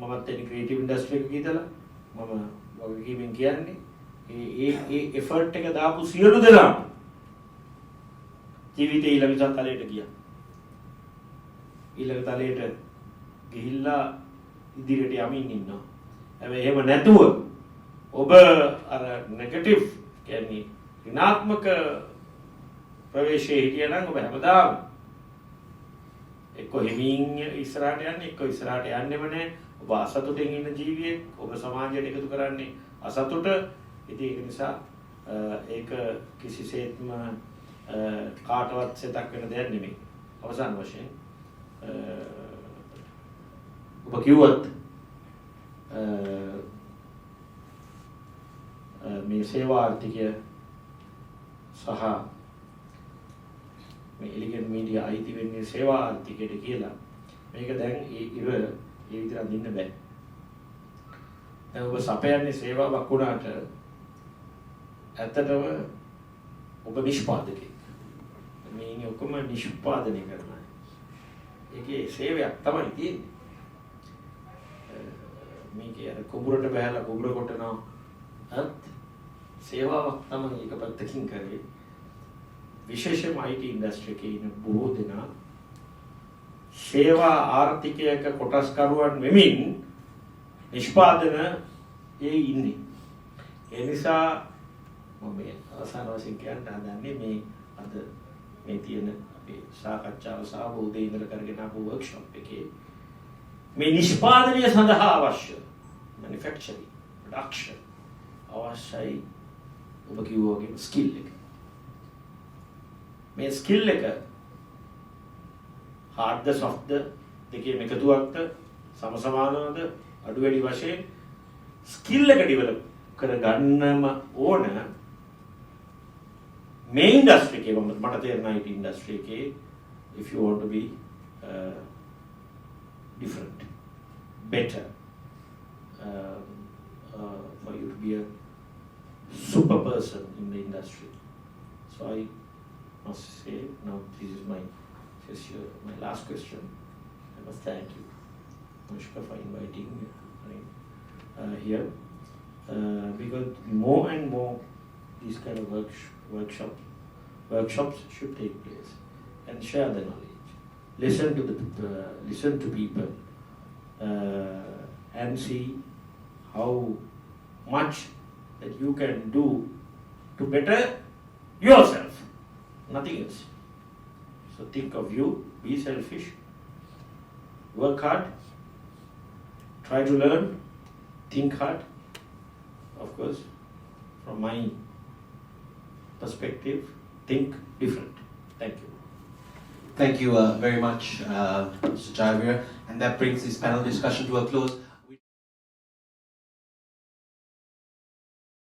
මමත් එන්නේ ක්‍රියේටිව් ඉන්ඩස්ට්‍රි එකක ඉඳලා මම වගකීමෙන් කියන්නේ ඒ එෆර්ට් එක දාපු සියලු දෙනා ජීවිතේ ඊළඟ තලයට ගියා. ඊළඟ තලයට ගිහිල්ලා ඉදිරියට යමින් ඉන්නවා. හැබැයි එහෙම නැතුව ඔබ අර නෙගටිව් කියන්නේ ඍණාත්මක ප්‍රවේශයේ හිටියනම් ඔබ හැමදාම එක්ක හිමින් ඉස්සරහට යන්නේ එක්ක ඉස්සරහට යන්නෙම නැහැ. ඔබ අසතුටින් ඉන්න ජීවියෙක්. ඔබ සමාජයට එකතු කරන්නේ අසතුට. ඉතින් ඒක නිසා ඒක කිසිසේත්ම කාටවත් සෙතක් වෙන දෙයක් නෙමෙයි. අවසාන වශයෙන් ඔබ කිව්වත් මේ සේවා ආර්ථිකය සහ මේ එලිගන්ට් මීඩියා අයිති වෙන්නේ සේවා ආර්ථිකයට කියලා. මේක දැන් ඉව ඒ විදිහට දින්න බෑ. දැන් ඔබ සපයන්නේ සේවාවක් වුණාට ඇත්තටම ඔබ නිෂ්පාදකයෙක්. මේ ඉන්නේ ඔක්කොම නිෂ්පාදනය කරනවා. ඒකේ සේවයක් තමයි තියෙන්නේ. මේකේ අර කුඹුරට බහැලා කුඹුර කොටනවා. සේවාවක් තමයි එක පැත්තකින් කරේ. විශේෂයෙන්ම IT ඉන්ඩස්ට්‍රි එකේ ඉන්න බොහෝ දෙනා සේවා ආර්ථිකයක කොටස්කරුවන් වෙමින් නිෂ්පාදන ඉන්නේ. ඒ නිසා මම මේ අවසාන වශයෙන් කියන්න හදන්නේ මේ අද මේ තියෙන අපේ සාකච්ඡාව සහ උදේ ඉඳලා කරගෙන ආපු වර්ක්ෂොප් එකේ මේ නිෂ්පාදනය සඳහා අවශ්‍ය manufacturing production අවශ්‍යයි ඔබ කිව්වා වගේ ස්කිල් එක. මේ ස්කිල් එක hard ද soft ද දෙකේම එකතුවක්ද සමසමානවද අඩු වැඩි වශයෙන් ස්කිල් එක ඩෙවලොප් කරගන්නම ඕන මේ ඉන්ඩස්ට්‍රි එකේ මට තේරෙන IT ඉන්ඩස්ට්‍රි එකේ if you want to be different better for you to be a super person in the industry. So I must say now this is my last question. I must thank you, Anushka, for inviting me here because more and more these kind of workshops should take place and share the knowledge. Listen to people and see how much that you can do to better yourself, nothing else. So think of you, be selfish, work hard, try to learn, think hard. Of course, from my perspective, think different. Thank you. Thank you very much, Mr. Javir. And that brings this panel discussion to a close.